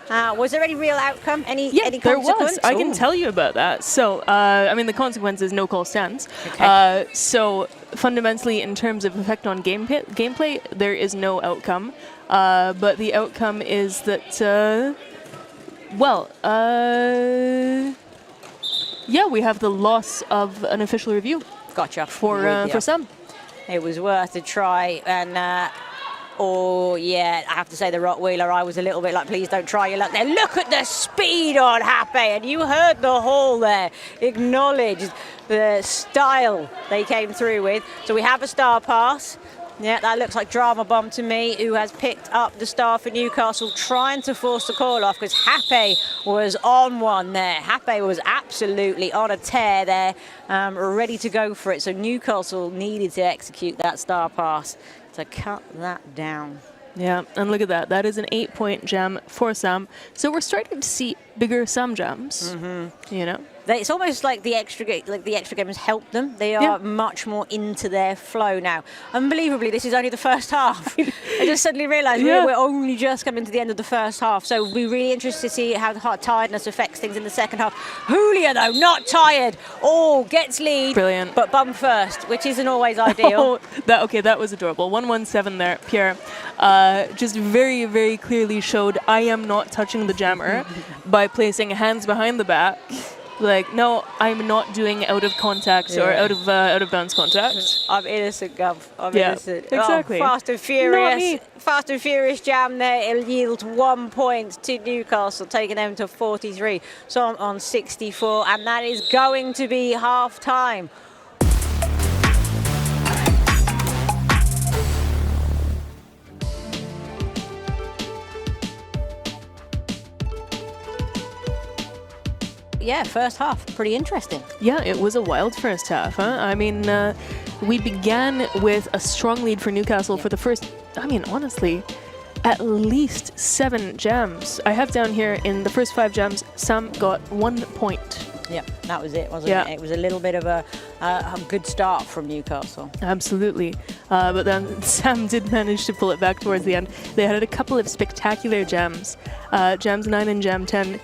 Was there any real outcome? Any there consequence? was. I can Ooh. tell you about that. So, I mean, the consequence is no call stands. Okay. So, fundamentally, in terms of effect on gameplay, there is no outcome. But the outcome is that, yeah, we have the loss of an official review. Gotcha. For some. It was worth a try, and oh yeah, I have to say the Rottweiler, I was a little bit like, please don't try your luck there. Look at the speed on Happy, and you heard the hall there. Acknowledge the style they came through with. So we have a star pass. Yeah, that looks like Drama Bomb to me, who has picked up the star for Newcastle, trying to force the call off because Happy was on one there. Happy was absolutely on a tear there, ready to go for it. So Newcastle needed to execute that star pass to cut that down. Yeah, and look at that. That is an 8-point jam for Sam. So we're starting to see bigger Sam jams, you know? It's almost like the extra game has helped them. They are much more into their flow now. Unbelievably, this is only the first half. I just suddenly realised we're only just coming to the end of the first half. So we'll be really interested to see how the tiredness affects things in the second half. Julia, though, not tired. Oh, gets lead. Brilliant. But bum first, which isn't always ideal. That was adorable. 117 there, Pierre. Just very, very clearly showed I am not touching the jammer by placing hands behind the back. Like, no, I'm not doing out of contact or out of bounds contact. I'm innocent, Gov. I'm innocent. Exactly. Oh, Fast and Furious. Fast and Furious jam there. It yields 1 point to Newcastle, taking them to 43. So on 64, and that is going to be half time. Yeah, first half, pretty interesting. Yeah, it was a wild first half, huh? I mean, we began with a strong lead for Newcastle for the first, I mean, honestly, at least 7 jams. I have down here in the first 5 jams, Sam got 1 point. Yeah, that was it, wasn't it? It was a little bit of a good start from Newcastle. Absolutely. But then Sam did manage to pull it back towards the end. They had a couple of spectacular jams. Jams 9 and Jam 10,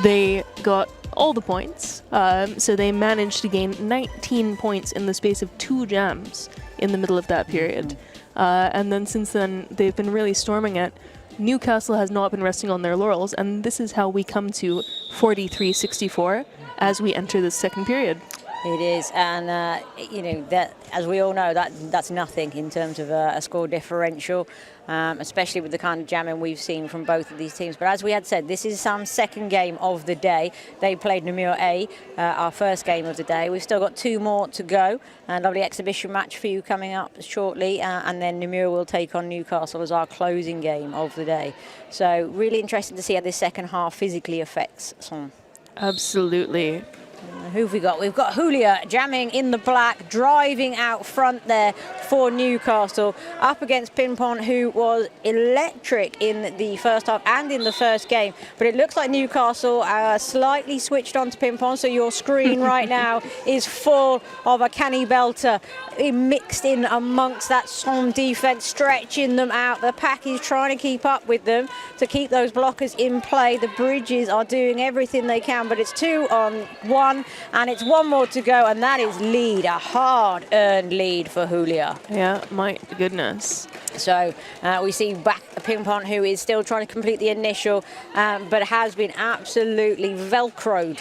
they got all the points. So they managed to gain 19 points in the space of 2 jams in the middle of that period. And then since then, they've been really storming it. Newcastle has not been resting on their laurels, and this is how we come to 43-64 as we enter the second period. It is, and you know, that, as we all know, that's nothing in terms of a score differential, especially with the kind of jamming we've seen from both of these teams. But as we had said, this is Sam's second game of the day. They played Namur A, our first game of the day. We've still got 2 more to go, and lovely exhibition match for you coming up shortly, and then Namur will take on Newcastle as our closing game of the day. So really interesting to see how this second half physically affects Sam. Absolutely. Who have we got? We've got Julia jamming in the black, driving out front there for Newcastle, up against Pimpon, who was electric in the first half and in the first game. But it looks like Newcastle slightly switched on to Pimpon, so your screen right now is full of a canny belter mixed in amongst that Somme defence, stretching them out. The pack is trying to keep up with them to keep those blockers in play. The Bridges are doing everything they can, but it's 2 on 1, and it's 1 more to go, and that is lead, a hard-earned lead for Julia. Yeah, my goodness. So we see back Pimpon, who is still trying to complete the initial, but has been absolutely velcroed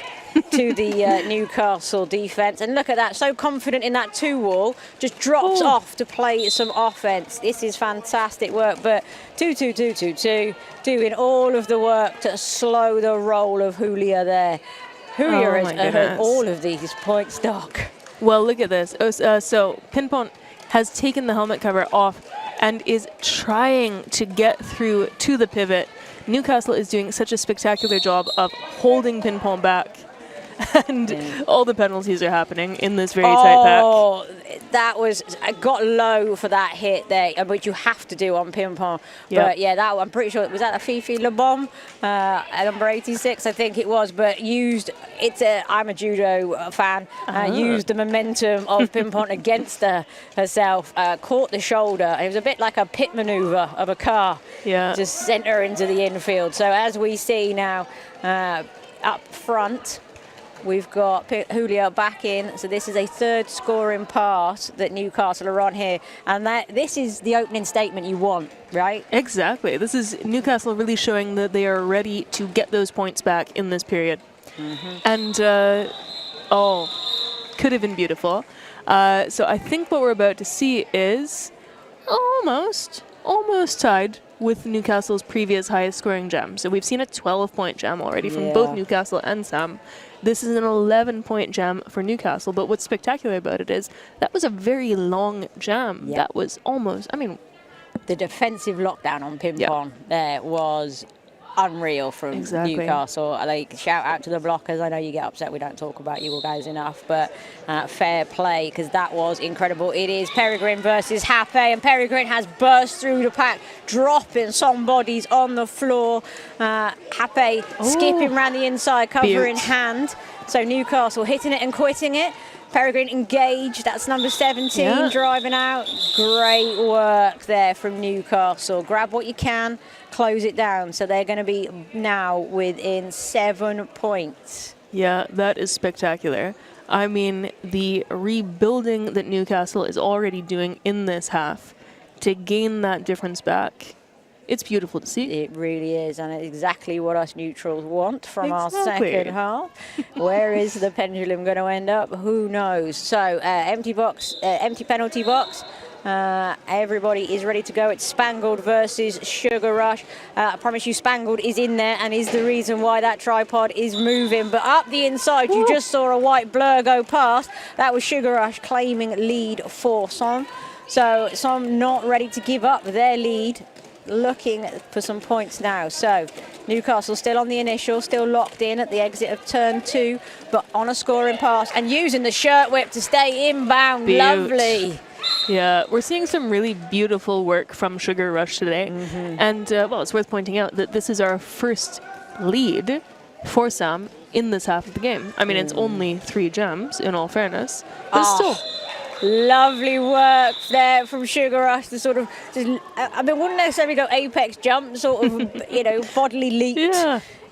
to the Newcastle defence. And look at that, so confident in that 2-wall, just drops off to play some offence. This is fantastic work, but 2-2-2-2-2, doing all of the work to slow the roll of Julia there. Julia has earned all of these points, Doc. Well, look at this. So Pimpon has taken the helmet cover off and is trying to get through to the pivot. Newcastle is doing such a spectacular job of holding Pimpon back. and all the penalties are happening in this very tight pack. Oh, that was, I got low for that hit there, which you have to do on ping pong. Yep. But yeah, that I'm pretty sure, was that a Fifi Le Bon, number 86, I think it was, but used, I'm a judo fan, used the momentum of ping pong against herself, caught the shoulder. It was a bit like a pit maneuver of a car. Yeah. Just sent her into the infield. So as we see now, up front, we've got Julia back in. So this is a third scoring pass that Newcastle are on here. And this is the opening statement you want, right? Exactly. This is Newcastle really showing that they are ready to get those points back in this period. And, could have been beautiful. So I think what we're about to see is almost tied with Newcastle's previous highest scoring gem. So we've seen a 12-point gem already from both Newcastle and Sam. This is an 11-point gem for Newcastle, but what's spectacular about it is that was a very long gem. Yep. That was almost, I mean... The defensive lockdown on ping pong there was unreal from Newcastle. Like, shout out to the blockers. I know you get upset we don't talk about you guys enough, but fair play, because that was incredible. It is Peregrine versus Hape, and Peregrine has burst through the pack, dropping some bodies on the floor. Hape skipping around the inside, cover in hand. So Newcastle hitting it and quitting it. Peregrine engaged, that's number 17, driving out. Great work there from Newcastle. Grab what you can, close it down. So they're going to be now within 7 points. Yeah, that is spectacular. I mean, the rebuilding that Newcastle is already doing in this half to gain that difference back, it's beautiful to see. It really is, and it's exactly what us neutrals want from our second half. Where is the pendulum going to end up? Who knows? So, empty penalty box. Everybody is ready to go. It's Spangled versus Sugar Rush. I promise you, Spangled is in there and is the reason why that tripod is moving. But up the inside, you just saw a white blur go past. That was Sugar Rush claiming lead for Som. So, Som not ready to give up their lead. Looking for some points now. So Newcastle still on the initial, still locked in at the exit of turn 2, but on a scoring pass and using the shirt whip to stay inbound. Lovely. Yeah, we're seeing some really beautiful work from Sugar Rush today. And, well, it's worth pointing out that this is our first lead for Sam in this half of the game. I mean, it's only 3 gems, in all fairness, but still... Lovely work there from Sugar Rush to sort of, I mean, wouldn't necessarily go apex jump, sort of, you know, bodily leaped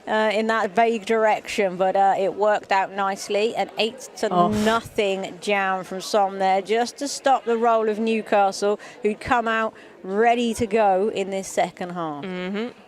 in that vague direction, but it worked out nicely. An 8-0 jam from Som there, just to stop the roll of Newcastle, who'd come out ready to go in this second half.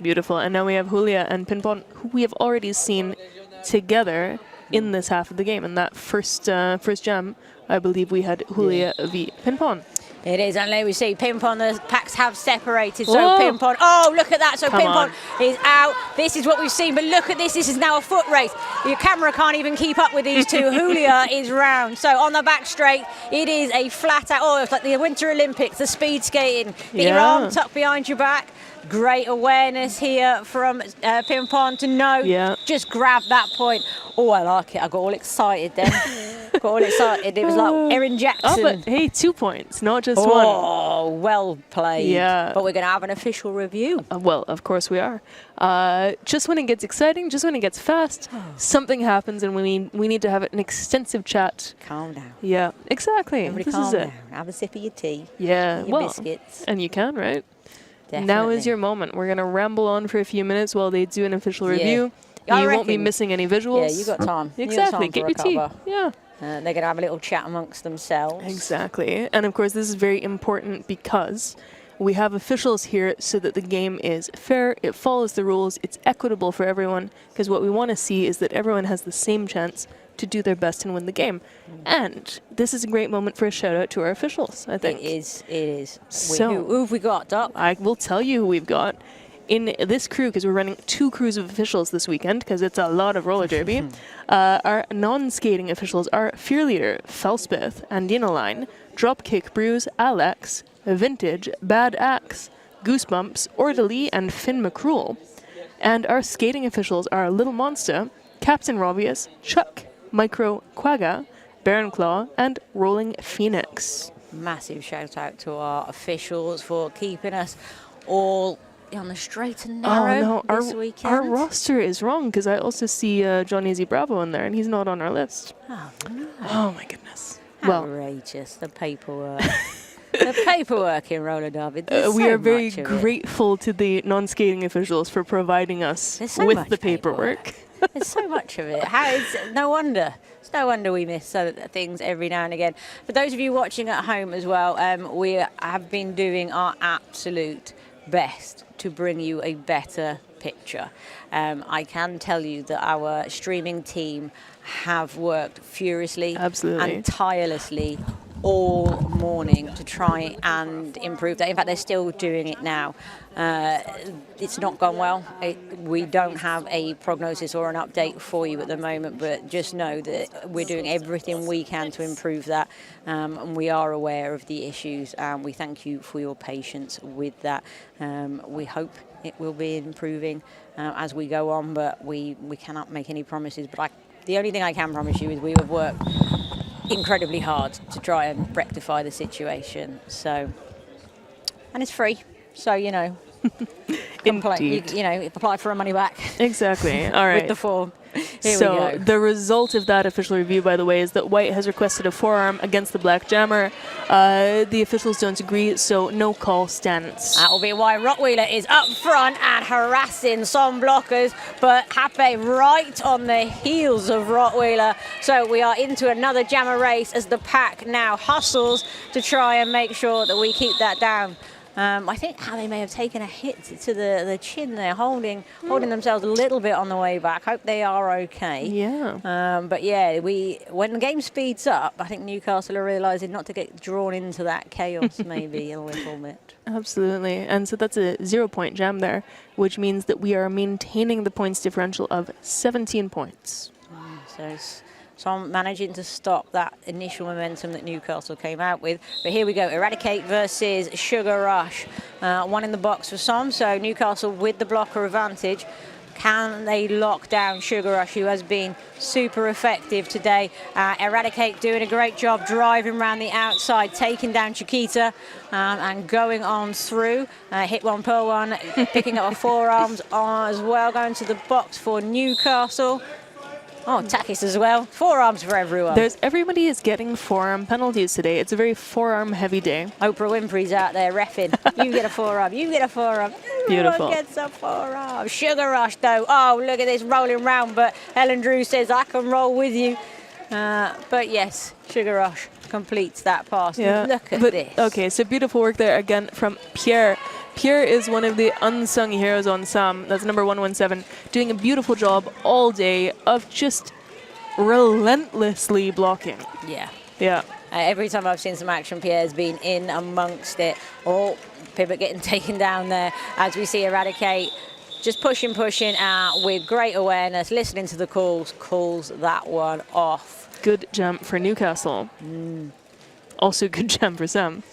Beautiful. And now we have Julia and Pinpon, who we have already seen together in this half of the game. And that first jam, I believe we had Julia v Pinpon. It is, and there we see Pinpon, the packs have separated, so Pinpon, oh, look at that, so Pinpon is out. This is what we've seen, but look at this is now a foot race. Your camera can't even keep up with these two. Julia is round, so on the back straight, it is a flat out, it's like the Winter Olympics, the speed skating. Get your arm tucked behind your back. Great awareness here from Pinpon to know, just grab that point. Oh, I like it. I got all excited then. Got all excited. It was like Erin Jackson. Oh, but hey, 2 points, not just one. Oh, well played. Yeah. But we're going to have an official review. Well, of course we are. Just when it gets exciting, just when it gets fast, something happens and we need to have an extensive chat. Calm down. Yeah, exactly. Everybody calm down. Have a sip of your tea. Yeah, your biscuits. And you can, right? Definitely. Now is your moment. We're going to ramble on for a few minutes while they do an official review. You won't be missing any visuals. Yeah, you got time. Exactly. Get your tea. Yeah. They're going to have a little chat amongst themselves. Exactly. And of course, this is very important because we have officials here so that the game is fair, it follows the rules, it's equitable for everyone, because what we want to see is that everyone has the same chance to do their best and win the game. And this is a great moment for a shout out to our officials, I think. It is. So, who have we got, Doc? I will tell you who we've got. In this crew, because we're running 2 crews of officials this weekend, because it's a lot of roller derby, our non-skating officials are Fear Leader, Felspeth, Andinoline, Dropkick Brews, Alex, Vintage, Bad Axe, Goosebumps, Orderly, and Finn McCruel. And our skating officials are Little Monster, Captain Robius, Chuck, Micro Quagga, Baron Claw, and Rolling Phoenix. Massive shout out to our officials for keeping us all on the straight and narrow this weekend. Our roster is wrong because I also see Johnny Z Bravo in there and he's not on our list. Oh, no. Oh my goodness. Outrageous, the paperwork. The paperwork in roller derby. We are very grateful to the non-skating officials for providing us with the paperwork. There's so much of it. No wonder. It's no wonder we miss things every now and again. For those of you watching at home as well, we have been doing our absolute best to bring you a better picture. I can tell you that our streaming team have worked furiously and tirelessly all morning to try and improve that. In fact, they're still doing it now. It's not gone well. We don't have a prognosis or an update for you at the moment, but just know that we're doing everything we can to improve that. And we are aware of the issues, and we thank you for your patience with that. We hope it will be improving as we go on, but we cannot make any promises. But the only thing I can promise you is we have worked incredibly hard to try and rectify the situation. So, and it's free. So, you know, apply for a money back. Exactly. All right. With the form. Here so we go. The result of that official review, by the way, is that White has requested a forearm against the Black Jammer. The officials don't agree, so no call stands. That will be why Rottweiler is up front and harassing some blockers, but Hape right on the heels of Rottweiler. So we are into another Jammer race as the pack now hustles to try and make sure that we keep that down. I think how they may have taken a hit to the chin there, holding themselves a little bit on the way back. Hope they are okay. Yeah. But yeah, when the game speeds up, I think Newcastle are realising not to get drawn into that chaos maybe a little bit. Absolutely. And so that's a 0-point jam there, which means that we are maintaining the points differential of 17 points. So I'm managing to stop that initial momentum that Newcastle came out with. But here we go, Eradicate versus Sugar Rush. One in the box for some, so Newcastle with the blocker advantage. Can they lock down Sugar Rush, who has been super effective today? Eradicate doing a great job driving around the outside, taking down Chiquita and going on through. Hit one, pull one, picking up a forearms as well, going to the box for Newcastle. Oh, Takis as well. Forearms for everyone. Everybody is getting forearm penalties today. It's a very forearm-heavy day. Oprah Winfrey's out there reffing. You get a forearm. You get a forearm. Beautiful. Everyone gets a forearm. Sugar Rush, though. Oh, look at this rolling round. But Helen Drew says, I can roll with you. But yes, Sugar Rush completes that pass. Yeah. Look at this. Okay, so beautiful work there again from Pierre. Pierre is one of the unsung heroes on Sam. That's number 117, doing a beautiful job all day of just relentlessly blocking. Yeah. Yeah. Every time I've seen some action, Pierre's been in amongst it. Oh, Pivot getting taken down there as we see Eradicate just pushing with great awareness, listening to the calls that one off. Good jump for Newcastle. Also good jump for Sam.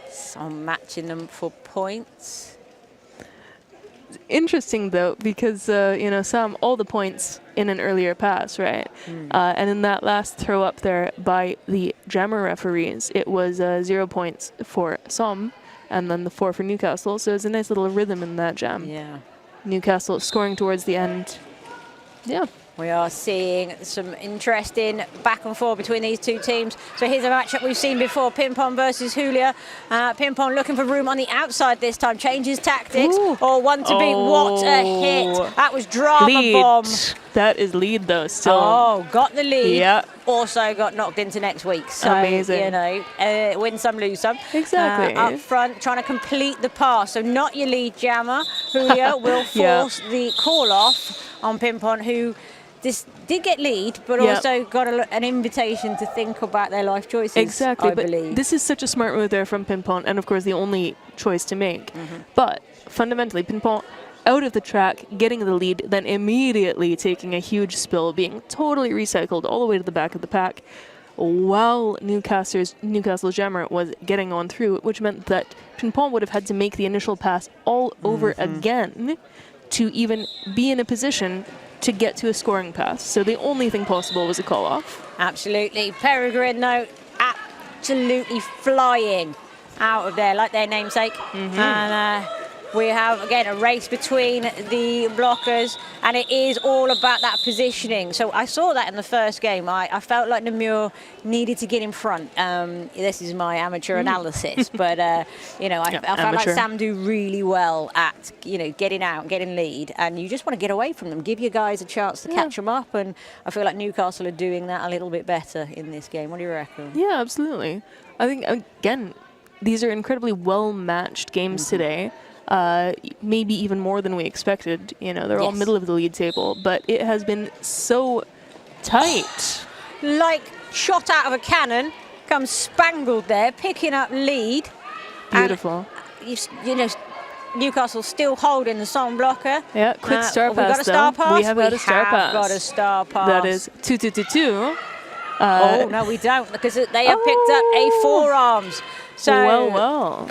So matching them for points. Interesting though, because Sam, all the points in an earlier pass, right? And in that last throw up there by the Jammer referees, it was 0 points for Sam, and then the 4 for Newcastle. So it's a nice little rhythm in that jam. Yeah. Newcastle scoring towards the end. Yeah. We are seeing some interesting back and forth between these two teams. So here's a matchup we've seen before, Pimpon versus Julia. Pimpon looking for room on the outside this time, changes tactics. Ooh. Or one to beat. What a hit. That was drama lead. Bomb. That is lead though still. Oh, got the lead. Yeah. Also got knocked into next week. So, amazing. Win some, lose some. Exactly. Up front, trying to complete the pass. So not your lead jammer. Julio will force the call off on Pimpon, who did get lead, but also got an invitation to think about their life choices. Exactly, I believe. This is such a smart move there from Pimpon, and of course the only choice to make. But fundamentally, Pimpon out of the track, getting the lead, then immediately taking a huge spill, being totally recycled all the way to the back of the pack, while Newcastle's jammer was getting on through, which meant that Pimpon would have had to make the initial pass all over again to even be in a position to get to a scoring pass. So the only thing possible was a call-off. Absolutely. Peregrine, though, absolutely flying out of there like their namesake. And we have, again, a race between the blockers, and it is all about that positioning. So I saw that in the first game. I felt like Namur needed to get in front. This is my amateur analysis, but, you know, I felt like Sam do really well at, you know, getting out, getting lead, and you just want to get away from them, give your guys a chance to catch them up, and I feel like Newcastle are doing that a little bit better in this game. What do you reckon? Yeah, absolutely. I think, again, these are incredibly well-matched games today. Maybe even more than we expected. You know, they're all middle of the league table, but it has been so tight. Like shot out of a cannon, comes Spangled there, picking up lead. Beautiful. And you know, Newcastle still holding the Son blocker. Yeah, quick star pass. We got a star pass. We have had a star pass. Got a star pass. That is 2-2-2-2. Oh no, we don't, because they have picked up a forearms. So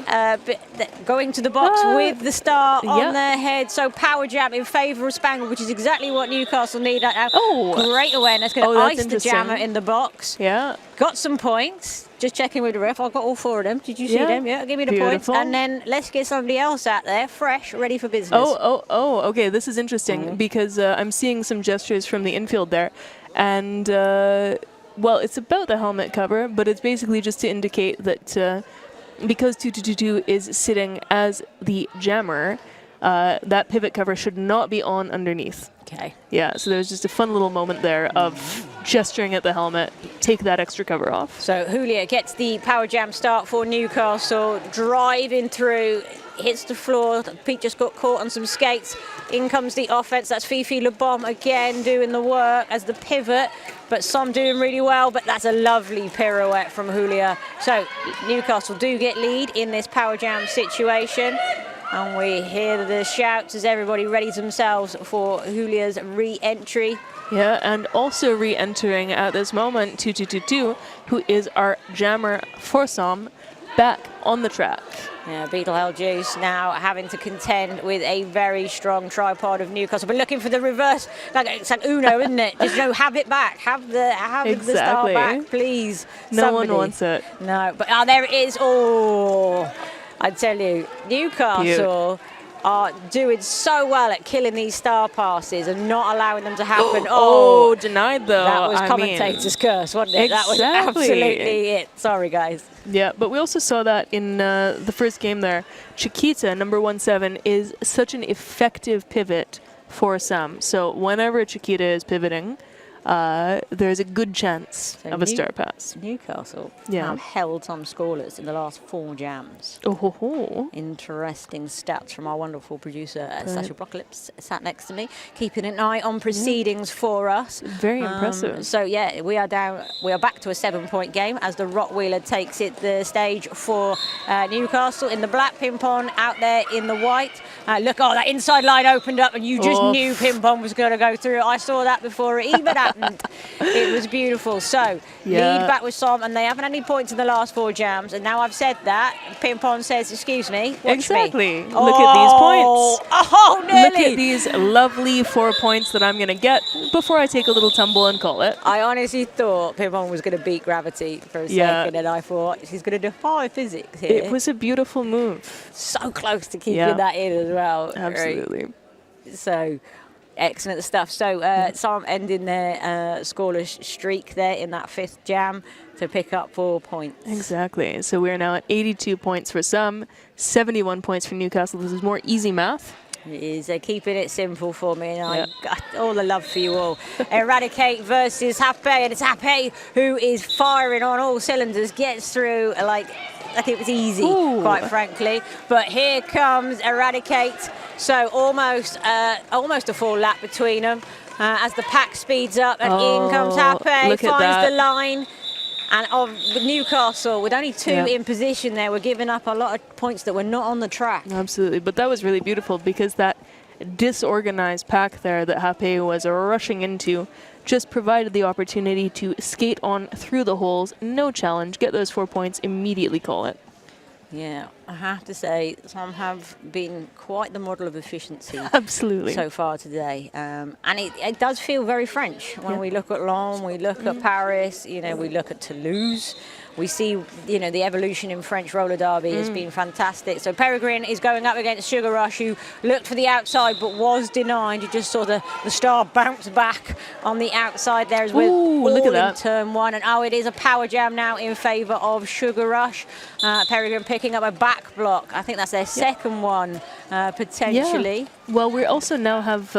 going to the box with the star on their head. So power jab in favour of Spangled, which is exactly what Newcastle need right now. Great awareness. Going to ice the jammer in the box. Yeah. Got some points. Just checking with the ref. I've got all four of them. Did you see them? Yeah, give me the points. And then let's get somebody else out there, fresh, ready for business. Okay. This is interesting because I'm seeing some gestures from the infield there. And, well, it's about the helmet cover, but it's basically just to indicate that because 2-2-2-2 is sitting as the jammer, that pivot cover should not be on underneath. Okay. Yeah, so there's just a fun little moment there of gesturing at the helmet, take that extra cover off. So Julia gets the power jam start for Newcastle, driving through, hits the floor. Pete just got caught on some skates. In comes the offense. That's Fifi Le Bomb again doing the work as the pivot, but some doing really well, but that's a lovely pirouette from Julia. So Newcastle do get lead in this power jam situation. And we hear the shouts as everybody readies themselves for Julia's re-entry. Yeah, and also re-entering at this moment, 2-2-2-2, who is our jammer Forsam, back on the track. Yeah, Beetle Hell Juice now having to contend with a very strong tripod of Newcastle, but looking for the reverse. Like, it's like Uno, isn't it? Just have it back. Have the star back, please. No one wants it. No, but there it is. Oh, I tell you, Newcastle are doing so well at killing these star passes and not allowing them to happen. Denied though. That was commentator's curse, wasn't it? Exactly. That was absolutely it. Sorry, guys. Yeah, but we also saw that in the first game there. Chiquita, number 17, is such an effective pivot for Sam. So whenever Chiquita is pivoting, there's a good chance of a star pass. Newcastle have held some scoreless in the last 4 jams. Interesting stats from our wonderful producer, Sasha Brocklips, sat next to me, keeping an eye on proceedings for us. Very impressive. So yeah, we are back to a 7-point game as the Rottweiler takes the stage for Newcastle in the black, Pimpon out there in the white. Look, that inside line opened up and you just knew Pimpon was going to go through. I saw that before it even happened. It was beautiful. So lead back with Som, and they haven't had any points in the last 4 jams. And now I've said that, Pimpon says, "Excuse me, watch me." Look at these points. Oh, nearly. Look at these lovely 4 points that I'm going to get before I take a little tumble and call it. I honestly thought Pimpon was going to beat gravity for a second, and I thought she's going to defy physics here. It was a beautiful move. So close to keeping that in as well. Absolutely. Right. So excellent stuff. So Sam ending their scoreless streak there in that 5th jam to pick up 4 points. Exactly. So we're now at 82 points for Sam, 71 points for Newcastle. This is more easy math. It is keeping it simple for me, and I've got all the love for you all. Eradicate versus Hape, and it's Hape who is firing on all cylinders, gets through like it was easy, quite frankly. But here comes Eradicate. So almost a full lap between them as the pack speeds up, and in comes Hape, finds the line. And of Newcastle, with only 2 in position there, we're giving up a lot of points that were not on the track. Absolutely, but that was really beautiful because that disorganized pack there that Hape was rushing into just provided the opportunity to skate on through the holes, no challenge, get those 4 points, immediately call it. Yeah, I have to say, some have been quite the model of efficiency. Absolutely. So far today. And it does feel very French when we look at Lyon, we look at Paris, you know, we look at Toulouse. We see, you know, the evolution in French roller derby has been fantastic. So Peregrine is going up against Sugar Rush, who looked for the outside but was denied. You just saw the star bounce back on the outside there as we're look at that. in turn one. And it is a power jam now in favour of Sugar Rush. Peregrine picking up a back block. I think that's their second one, potentially. Yeah. Well, we also now have...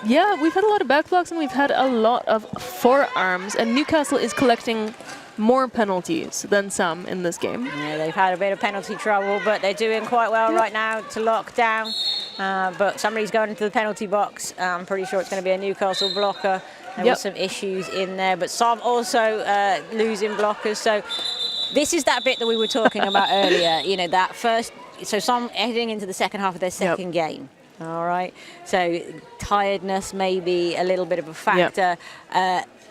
we've had a lot of back blocks and we've had a lot of forearms. And Newcastle is collecting more penalties than some in this game. Yeah, they've had a bit of penalty trouble, but they're doing quite well right now to lock down. But somebody's going into the penalty box. I'm pretty sure it's going to be a Newcastle blocker. There were some issues in there, but some also losing blockers. So this is that bit that we were talking about earlier. You know, that first. So some heading into the second half of their second game. All right. So tiredness may be a little bit of a factor.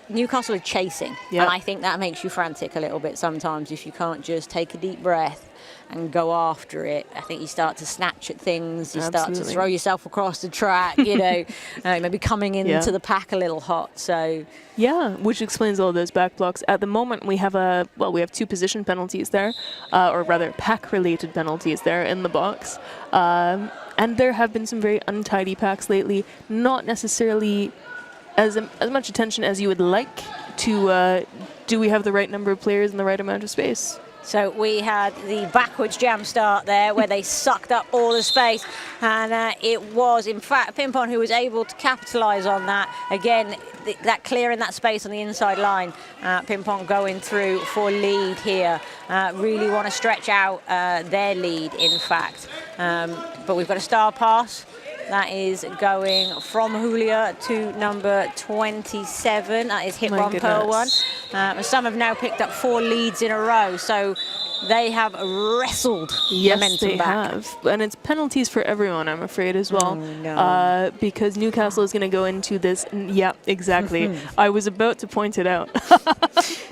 Newcastle are chasing, and I think that makes you frantic a little bit sometimes if you can't just take a deep breath and go after it. I think you start to snatch at things, you start to throw yourself across the track, you know, maybe coming into the pack a little hot. So which explains all those back blocks. At the moment, we have we have 2 position penalties there, or rather pack-related penalties there in the box. And there have been some very untidy packs lately, not necessarily as much attention as you would like to, do we have the right number of players in the right amount of space? So we had the backwards jam start there where they sucked up all the space, and it was in fact Pimpon who was able to capitalise on that. Again, that clearing that space on the inside line, Pimpon going through for lead here. Really want to stretch out their lead, in fact. But we've got a star pass. That is going from Julia to number 27. That is hit one per one. Some have now picked up 4 leads in a row, so they have wrestled momentum back. Yes, they have. And it's penalties for everyone, I'm afraid, as well. Oh, no. Because Newcastle is going to go into this. Yeah, exactly. I was about to point it out.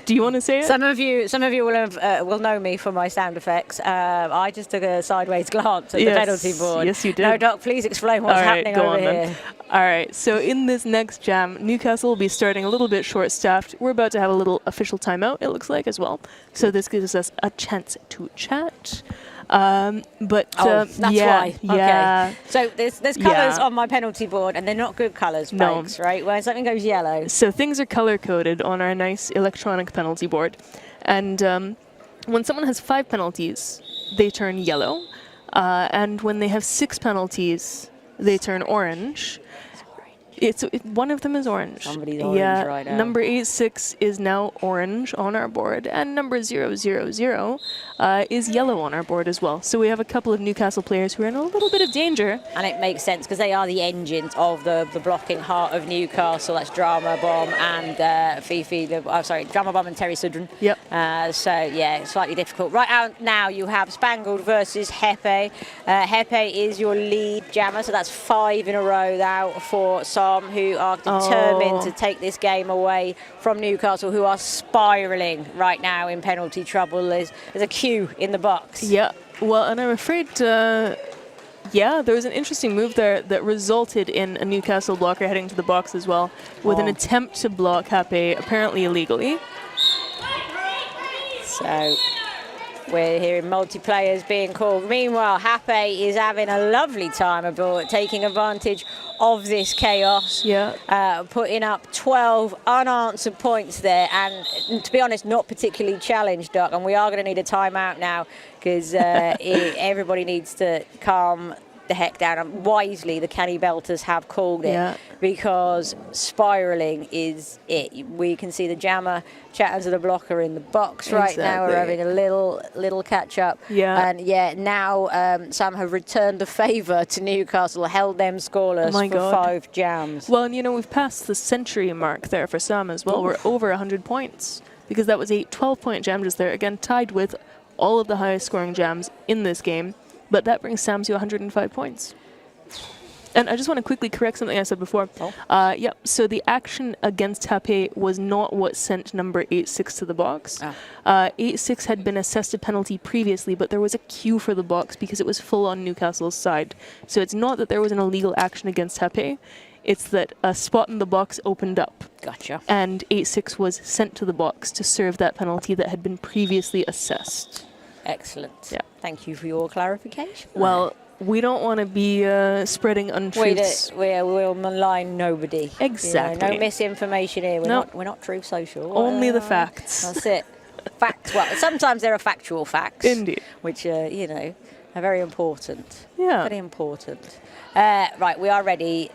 Do you want to say it? Some of you will know me for my sound effects. I just took a sideways glance at the penalty board. Yes, you did. No, Doc, please explain what's happening over here. Then. All right, so in this next jam, Newcastle will be starting a little bit short-staffed. We're about to have a little official timeout, it looks like, as well. So this gives us a chance to chat. But that's why. Yeah. Okay. So there's colours on my penalty board, and they're not good colours, folks, right? When something goes yellow. So things are color-coded on our nice electronic penalty board. And when someone has 5 penalties, they turn yellow. And when they have 6 penalties, they turn orange. One of them is orange. Somebody's orange right now. Number 86 is now orange on our board, and number 000 is yellow on our board as well. So we have a couple of Newcastle players who are in a little bit of danger. And it makes sense because they are the engines of the blocking heart of Newcastle. That's Drama Bomb and Fifi. Drama Bomb and Terry Sudren. Yep. So yeah, slightly difficult. Right out now, you have Spangled versus Hepe. Hepe is your lead jammer, so that's 5 in a row now for Sam, who are determined to take this game away from Newcastle, who are spiralling right now in penalty trouble. There's a queue in the box. Yeah, well, and I'm afraid, there was an interesting move there that resulted in a Newcastle blocker heading to the box as well, with an attempt to block Hape, apparently illegally. So we're hearing multiplayers being called. Meanwhile, Hape is having a lovely time aboard, taking advantage of this chaos. Putting up 12 unanswered points there, and to be honest, not particularly challenged, Doc. And we are going to need a timeout now because everybody needs to calm the heck down. And wisely, the Canny Belters have called it because spiraling is it. We can see the jammer chatting to the blocker in the box right now. We're having a little catch up. And now some have returned the favour to Newcastle, held them scoreless for 5 jams. Well, and we've passed the century mark there for Sam as well. We're over 100 points because that was a 12-point jam just there, again tied with all of the highest scoring jams in this game. But that brings Sam to 105 points. And I just want to quickly correct something I said before. Oh. Yep, so the action against Taipei was not what sent number 8-6 to the box. 8-6 had been assessed a penalty previously, but there was a queue for the box because it was full on Newcastle's side. So it's not that there was an illegal action against Taipei, it's that a spot in the box opened up. Gotcha. And 8-6 was sent to the box to serve that penalty that had been previously assessed. Excellent. Yeah. Thank you for your clarification. Well, we don't want to be spreading untruths. We'll malign nobody. Exactly. No misinformation here. We're not Truth Social. Only the facts. That's it. Facts. Well, sometimes there are factual facts. Indeed. Which, are very important. Yeah. Very important. Right, we are ready.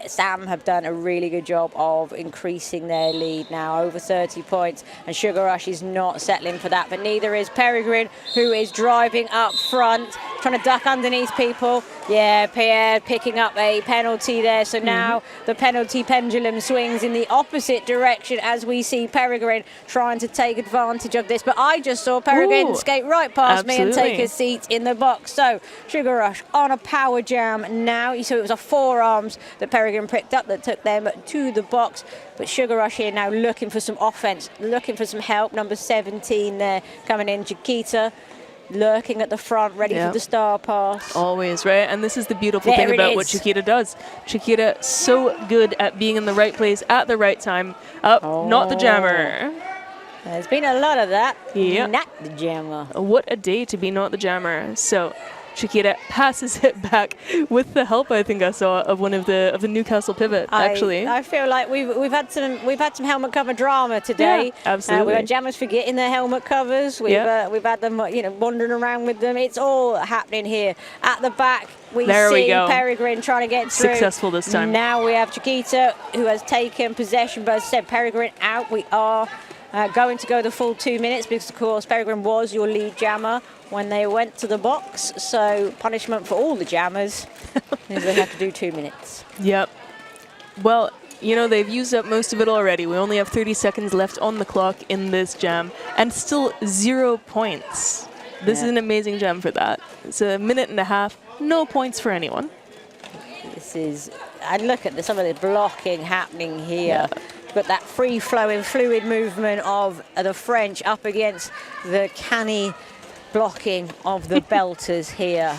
Sam have done a really good job of increasing their lead now, over 30 points, and Sugar Rush is not settling for that, but neither is Peregrine, who is driving up front, trying to duck underneath people. Yeah, Pierre picking up a penalty there, so now the penalty pendulum swings in the opposite direction as we see Peregrine trying to take advantage of this, but I just saw Peregrine skate right past me and take his seat in the box. So Sugar Rush on a power jam now. So it was a forearms that Peregrine picked up that took them to the box. But Sugar Rush here now looking for some offense, looking for some help. Number 17 there coming in, Chiquita, lurking at the front, ready for the star pass. Always, right? And this is the beautiful thing about what Chiquita does. Chiquita, so good at being in the right place at the right time. Not the jammer. There's been a lot of that. Yep. Not the jammer. What a day to be not the jammer. So Chiquita passes it back with the help, I think I saw, of one of the Newcastle pivot. Actually, I feel like we've had some helmet cover drama today. Yeah, absolutely. We've had jammers forgetting their helmet covers. We've had them wandering around with them. It's all happening here at the back. We see Peregrine trying to get through. Successful this time. Now we have Chiquita, who has taken possession, but as I said, Peregrine out. We are going to go the full 2 minutes because, of course, Peregrine was your lead jammer when they went to the box. So punishment for all the jammers is they have to do 2 minutes. Yep. Well, they've used up most of it already. We only have 30 seconds left on the clock in this jam and still 0 points. This is an amazing jam for that. It's a minute and a half, no points for anyone. And look at some of the blocking happening here. Yeah. But that free-flowing, fluid movement of the French up against the canny blocking of the Belters here.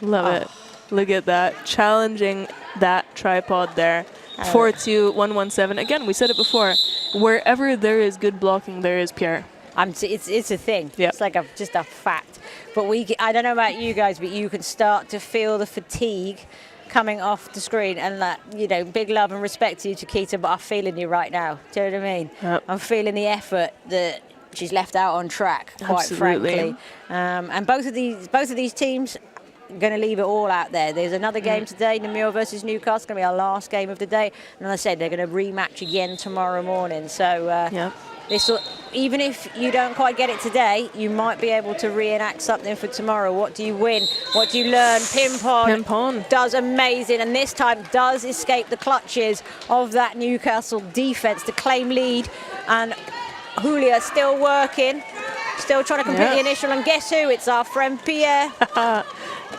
Love it. Look at that. Challenging that tripod there. 4-2, 1-1-7. Again, we said it before. Wherever there is good blocking, there is Pierre. It's a thing. Yep. It's like just a fact. But I don't know about you guys, but you can start to feel the fatigue coming off the screen, and that, big love and respect to you, Chiquita, but I'm feeling you right now. Do you know what I mean? Yep. I'm feeling the effort that she's left out on track, quite frankly. And both of these teams are going to leave it all out there. There's another game today, Namur versus Newcastle, going to be our last game of the day. And as I said, they're going to rematch again tomorrow morning. So even if you don't quite get it today, you might be able to reenact something for tomorrow. What do you win? What do you learn? Pimpon does amazing, and this time does escape the clutches of that Newcastle defense to claim lead. And Julia still working, still trying to complete the initial, and guess who? It's our friend Pierre.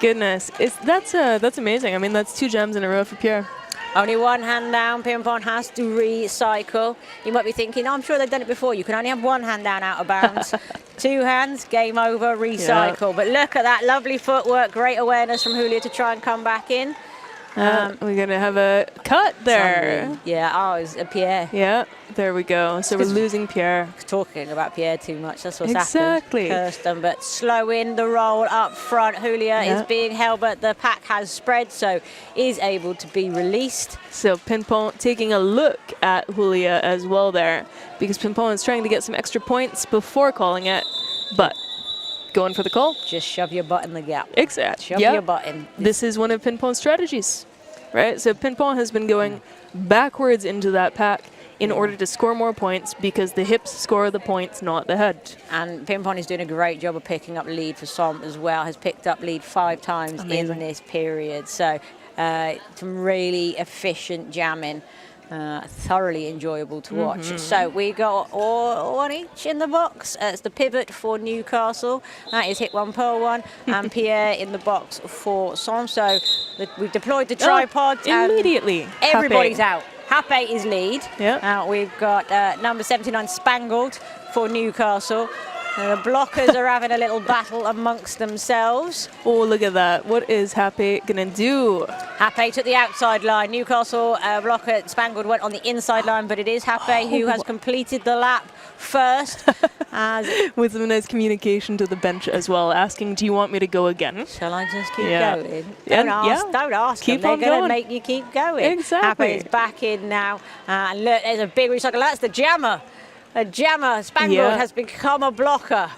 Goodness, that's amazing. I mean, that's 2 jams in a row for Pierre. Only one hand down. Pimpon has to recycle. You might be thinking, I'm sure they've done it before. You can only have one hand down out of bounds. 2 hands, game over, recycle. But look at that lovely footwork, great awareness from Julia to try and come back in. We're going to have a cut there. It's Pierre. Yeah, there we go. So we're losing Pierre. Talking about Pierre too much, that's what's happened. Kirsten, but slowing the roll up front. Julia is being held, but the pack has spread, so is able to be released. So Pimpon taking a look at Julia as well there, because Pimpon is trying to get some extra points before calling it, but going for the call. Just shove your butt in the gap. Exactly. Shove your butt in. This is one of Pinpon's strategies, right? So Pimpon has been going backwards into that pack in order to score more points because the hips score the points, not the head. And Pimpon is doing a great job of picking up lead for Som as well. Has picked up lead 5 times in this period. So some really efficient jamming Thoroughly enjoyable to watch. So we got one each in the box. It's the pivot for Newcastle. That is hit one, pearl one, and Pierre in the box for Som. So we've deployed the tripod. Immediately. Everybody's out. Hape is lead. Yeah. We've got number 79 Spangled for Newcastle. The blockers are having a little battle amongst themselves. Oh, look at that. What is Hape going to do? Hape took the outside line. Newcastle blocker Spangled went on the inside line, but it is Hape who has completed the lap first. With some nice communication to the bench as well, asking, do you want me to go again? Shall I just keep going? Don't ask keep them. They're going to going. make you keep going. Exactly. Hape is back in now. And look, there's a big recycle. That's the jammer. A jammer, Spangled, has become a blocker.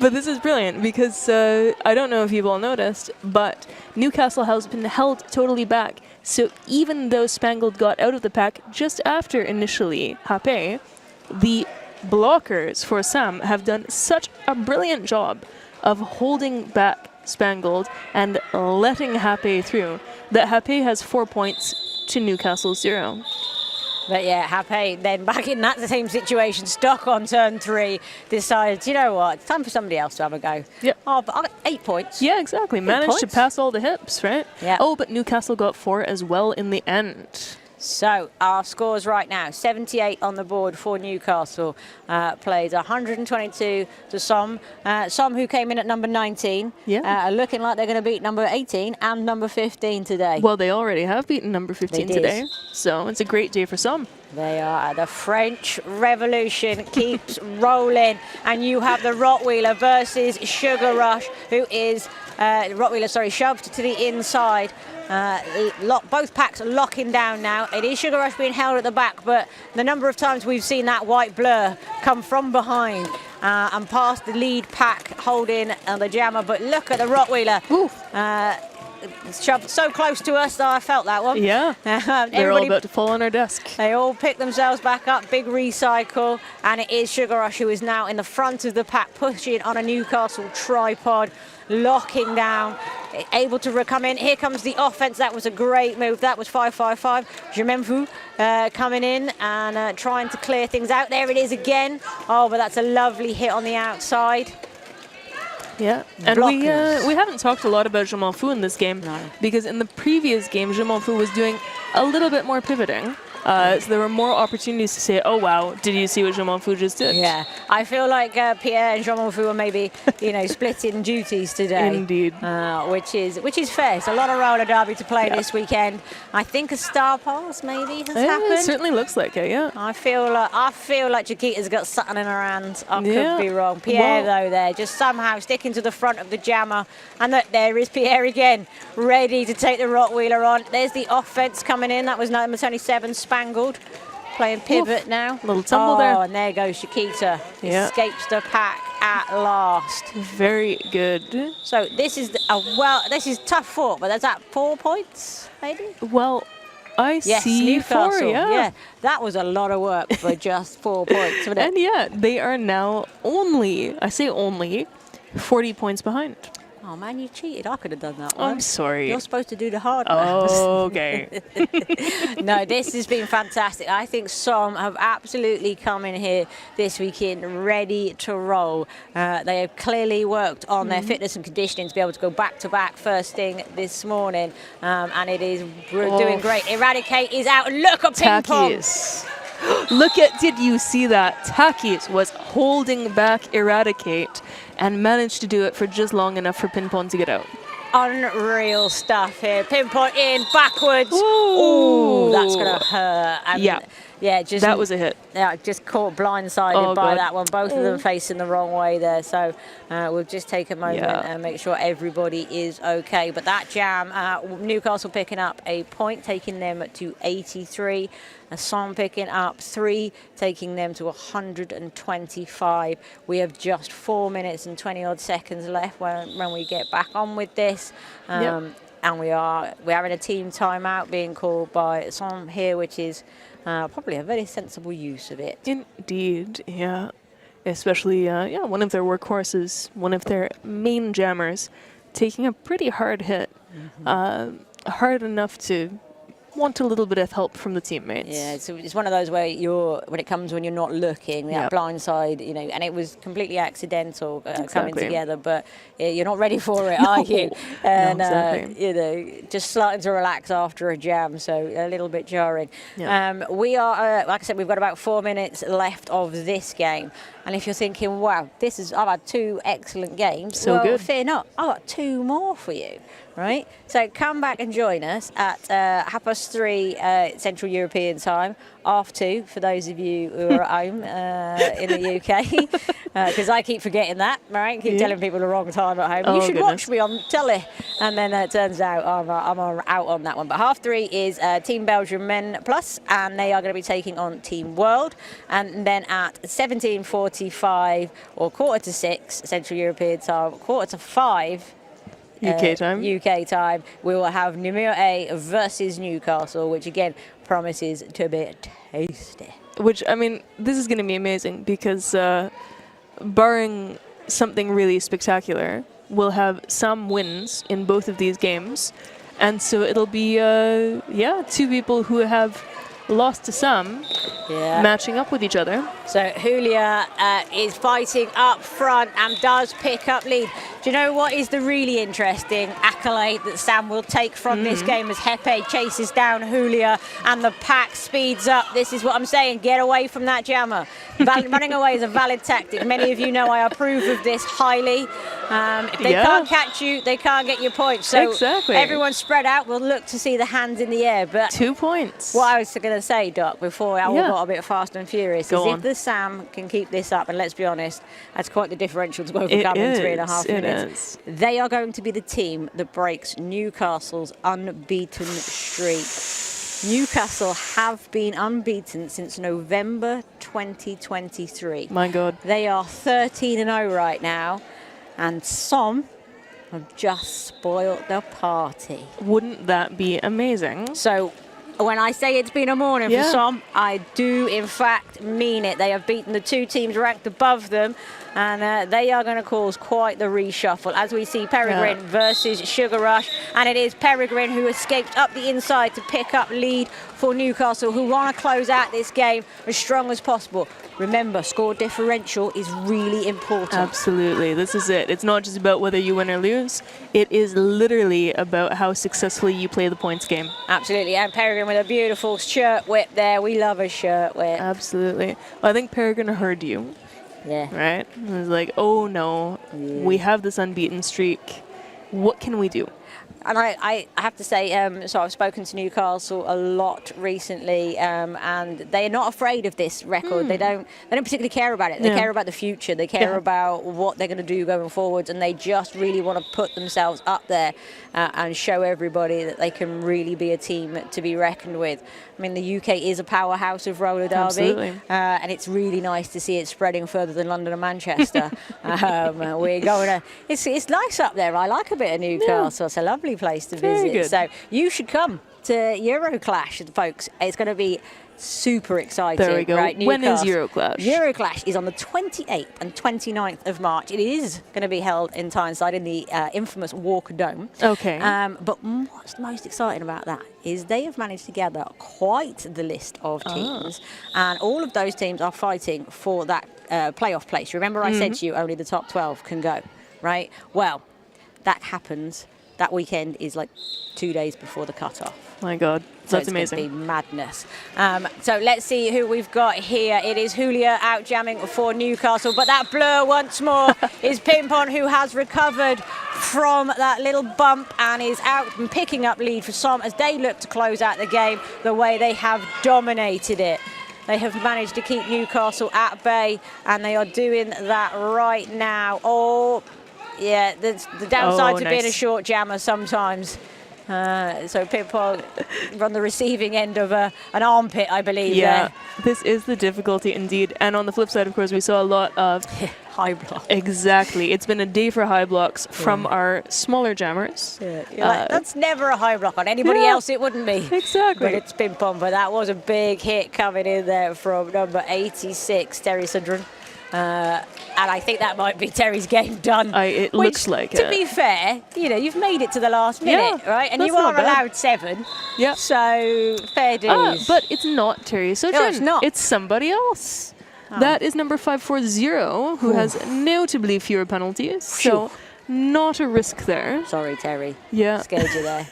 But this is brilliant because I don't know if you've all noticed, but Newcastle has been held totally back. So even though Spangled got out of the pack just after initially Hape, the blockers for Sam have done such a brilliant job of holding back Spangled and letting Hape through that Hape has 4 points to Newcastle's 0. But yeah, Hape then back in that same situation, stuck on turn 3, decides, you know what, it's time for somebody else to have a go. Yeah. Oh, but I got 8 points. Yeah, exactly. Managed to pass all the hips, right? Yeah. Oh, but Newcastle got 4 as well in the end. So our scores right now, 78 on the board for Newcastle. Plays 122 to Som. Som, who came in at number 19, looking like they're going to beat number 18 and number 15 today. Well, they already have beaten number 15 today, so it's a great day for Som. They are. The French Revolution keeps rolling, and you have the Rottweiler versus Sugar Rush, who is Rottweiler, shoved to the inside. Both packs locking down now. It is Sugar Rush being held at the back, but the number of times we've seen that white blur come from behind and past the lead pack holding the jammer. But look at the Rottweiler. Shoved so close to us that I felt that one. Yeah, they're all about to fall on our desk. They all pick themselves back up, big recycle, and it is Sugar Rush who is now in the front of the pack, pushing on a Newcastle tripod, locking down, able to come in. Here comes the offense. That was a great move. That was 5-5-5. Jememfu coming in and trying to clear things out. There it is again. Oh, but that's a lovely hit on the outside. Yeah, and we haven't talked a lot about Je M'en Fous in this game, because in the previous game, Je M'en Fous was doing a little bit more pivoting. So there were more opportunities to say, oh, wow, did you see what Je M'en Fous just did? Yeah, I feel like Pierre and Je M'en Fous are maybe, splitting duties today. Indeed. Which is fair. It's a lot of roller derby to play this weekend. I think a star pass maybe has happened. It certainly looks like it, yeah. I feel like Chiquita's got something in her hands. I could be wrong. Pierre, though, there, just somehow sticking to the front of the jammer. And look, there is Pierre again, ready to take the Rottweiler on. There's the offense coming in. That was number 27, Spangled, playing pivot now. Little tumble there. Oh, and there goes Chiquita. Escapes the pack at last. Very good. So this is this is tough fought, but that's at 4 points, maybe? Well, I see Newcastle. 4, yeah. That was a lot of work for just 4 points, wasn't it? And yeah, they are now only 40 points behind. Oh man, you cheated. I could have done that one. I'm sorry. You're supposed to do the hard maths. Okay. No, this has been fantastic. I think Som have absolutely come in here this weekend ready to roll. They have clearly worked on their fitness and conditioning to be able to go back-to-back first thing this morning. And it is doing great. Eradicate is out. Look at Ping Pong. Did you see that? Takis was holding back Eradicate and managed to do it for just long enough for Ping Pong to get out. Unreal stuff here. Ping Pong in, backwards. Ooh, that's going to hurt. And that was a hit. Yeah, just caught blindsided by that one. Both of them facing the wrong way there. So we'll just take a moment and make sure everybody is okay. But that jam, Newcastle picking up a point, taking them to 83. Som picking up 3, taking them to 125. We have just 4 minutes and 20 odd seconds left when we get back on with this. And we're having a team timeout being called by Som here, which is probably a very sensible use of it. Indeed, yeah. Especially, one of their workhorses, one of their main jammers, taking a pretty hard hit. Hard enough to want a little bit of help from the teammates. Yeah, it's one of those where when you're not looking, that blind side, you know, and it was completely accidental coming together, but you're not ready for it, are you? And, you know, just starting to relax after a jam, so a little bit jarring. Yeah. We are, like I said, we've got about 4 minutes left of this game. And if you're thinking, wow, I've had 2 excellent games, so good. Fear not, I've got 2 more for you. Right, so come back and join us at 3:30 Central European time, 2:30 for those of you who are at home in the UK, because I keep forgetting that, right? Keep telling people the wrong time at home. Oh, you should watch me on telly, and then it turns out I'm out on that one. But 3:30 is Team Belgium Men Plus, and they are going to be taking on Team World. And then at 17:45 or 5:45 Central European time, 4:45. UK time, we will have Namur A versus Newcastle, which again promises to be tasty. Which, I mean, this is going to be amazing because barring something really spectacular, we'll have some wins in both of these games. And so it'll be, 2 people who have lost to some matching up with each other. So Julia is fighting up front and does pick up lead. Do you know what is the really interesting accolade that Sam will take from this game as Hepe chases down Julia and the pack speeds up? This is what I'm saying, get away from that jammer. Running away is a valid tactic. Many of you know I approve of this highly. If they can't catch you, they can't get your points. So everyone spread out. We'll look to see the hands in the air. But 2 points. What I was going to say, Doc, before I all got a bit fast and furious, is if the Sam can keep this up, and let's be honest, that's quite the differential to overcome in 3.5 minutes. They are going to be the team that breaks Newcastle's unbeaten streak. Newcastle have been unbeaten since November 2023. My God. They are 13-0 right now, and some have just spoiled the party. Wouldn't that be amazing? So when I say it's been a morning for some, I do in fact mean it. They have beaten the 2 teams ranked above them, and they are going to cause quite the reshuffle as we see Peregrine versus Sugar Rush, and it is Peregrine who escaped up the inside to pick up lead for Newcastle, who want to close out this game as strong as possible. Remember, score differential is really important. Absolutely, this is it. It's not just about whether you win or lose. It is literally about how successfully you play the points game. Absolutely, and Peregrine with a beautiful shirt whip there. We love a shirt whip. Absolutely. Well, I think Peregrine heard you. Yeah. Right? It was like, oh no, we have this unbeaten streak. What can we do? And I have to say, so I've spoken to Newcastle a lot recently, and they're not afraid of this record. They don't particularly care about it. They care about the future. They care about what they're going to do going forwards, and they just really want to put themselves up there and show everybody that they can really be a team to be reckoned with. I mean, the UK is a powerhouse of roller derby, and it's really nice to see it spreading further than London and Manchester. We're going to. It's nice up there. I like a bit of Newcastle. It's a lovely place to visit. So you should come to Euroclash, folks. It's going to be super exciting. There we go. Right, when is Euroclash? Euroclash is on the 28th and 29th of March. It is going to be held in Tyneside in the infamous Walker Dome. Okay. But what's most exciting about that is they have managed to gather quite the list of teams, and all of those teams are fighting for that playoff place. Remember I said to you only the top 12 can go, right? Well, that happens. That weekend is like 2 days before the cut-off. My God, so that's amazing. It's going to be madness. So let's see who we've got here. It is Julia out jamming for Newcastle, but that blur once more is Pimpon, who has recovered from that little bump and is out and picking up lead for Som as they look to close out the game the way they have dominated it. They have managed to keep Newcastle at bay, and they are doing that right now. Oh, yeah, the downside to being a short jammer sometimes. So Pimpon on the receiving end of an armpit, I believe. Yeah, this is the difficulty indeed. And on the flip side, of course, we saw a lot of high blocks. Exactly. It's been a day for high blocks from our smaller jammers. Like, that's never a high block on anybody else. It wouldn't be. Exactly. But it's Pimpon. But that was a big hit coming in there from number 86, Terry Sundren. And I think that might be Terry's game done. It looks like to it. be fair, you know, you've made it to the last minute, Yeah, right? And that's you are not bad. allowed 7. Yeah. So, fair dues. But it's not Terry Sojourn. No, it's not. It's somebody else. That is number 540, who has notably fewer penalties. So, not a risk there. Sorry, Terry. Yeah. Scared you there.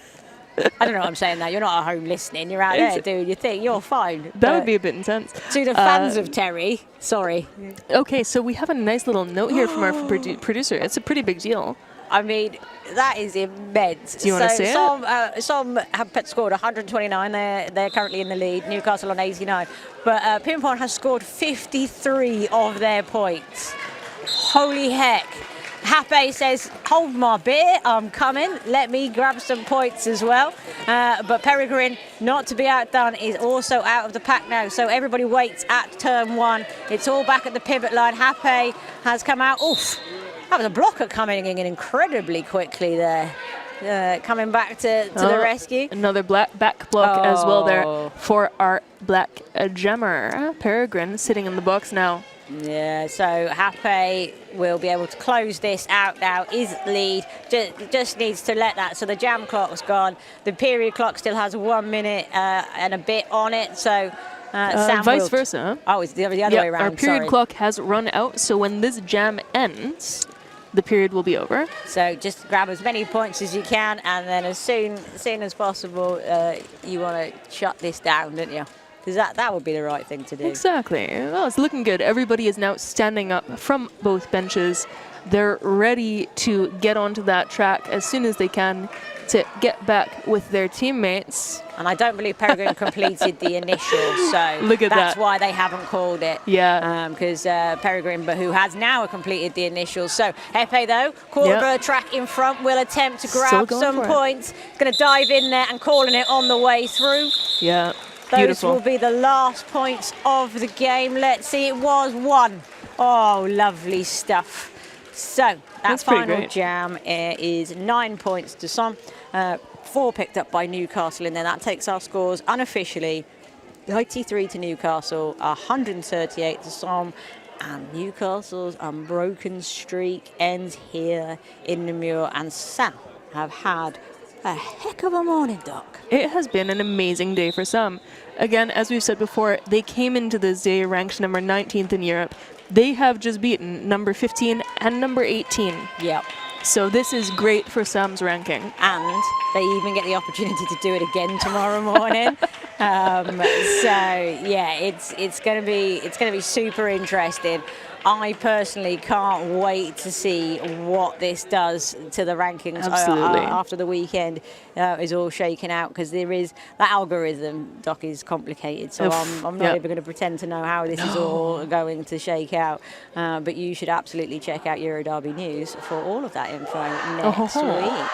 I don't know what I'm saying now. You're not at home listening. You're out there doing your thing. You're fine. That would be a bit intense. To the fans of Terry, sorry. Okay, so we have a nice little note here from our producer. It's a pretty big deal. I mean, that is immense. Do you want to say it? Some have scored 129. They're currently in the lead. Newcastle on 89. But Pimpon has scored 53 of their points. Holy heck. Hape says, hold my beer, I'm coming. Let me grab some points as well. But Peregrine, not to be outdone, is also out of the pack now. So everybody waits at turn 1. It's all back at the pivot line. Hape has come out. Oof, that was a blocker coming in incredibly quickly there. Coming back to the rescue. Another back block as well there for our black jammer. Peregrine sitting in the box now. Yeah, so Hape will be able to close this out now. His lead just needs to let that. So the jam clock's gone. The period clock still has 1 minute and a bit on it. So Sam vice versa. Oh, it's the other way around. Our period clock has run out. So when this jam ends, the period will be over. So just grab as many points as you can, and then as soon as possible, you want to shut this down, don't you? Because that would be the right thing to do. Exactly. Well, it's looking good. Everybody is now standing up from both benches. They're ready to get onto that track as soon as they can to get back with their teammates. And I don't believe Peregrine completed the initial, so Look at that's that. why they haven't called it. Yeah. Because Peregrine, but who has now completed the initial. So Hepe, though, quarter of a track in front, will attempt to grab some points. Going to dive in there and calling it on the way through. Yeah. Those Beautiful. will be the last points of the game. Let's see, it was 1. Oh, lovely stuff. So that final jam is 9 points to some, 4 picked up by Newcastle, and then that takes our scores unofficially 93 to Newcastle, 138 to some, and Newcastle's unbroken streak ends here in Namur, and Sam have had a heck of a morning, Doc. It has been an amazing day for some. Again, as we've said before, they came into this day ranked number 19th in Europe. They have just beaten number 15 and number 18. Yep. So this is great for Sam's ranking. And they even get the opportunity to do it again tomorrow morning. So yeah, it's going to be super interesting. I personally can't wait to see what this does to the rankings after the weekend is all shaken out, because there is that algorithm, Doc, is complicated. So I'm not even going to pretend to know how this is all going to shake out. But you should absolutely check out Euro Derby News for all of that info next week.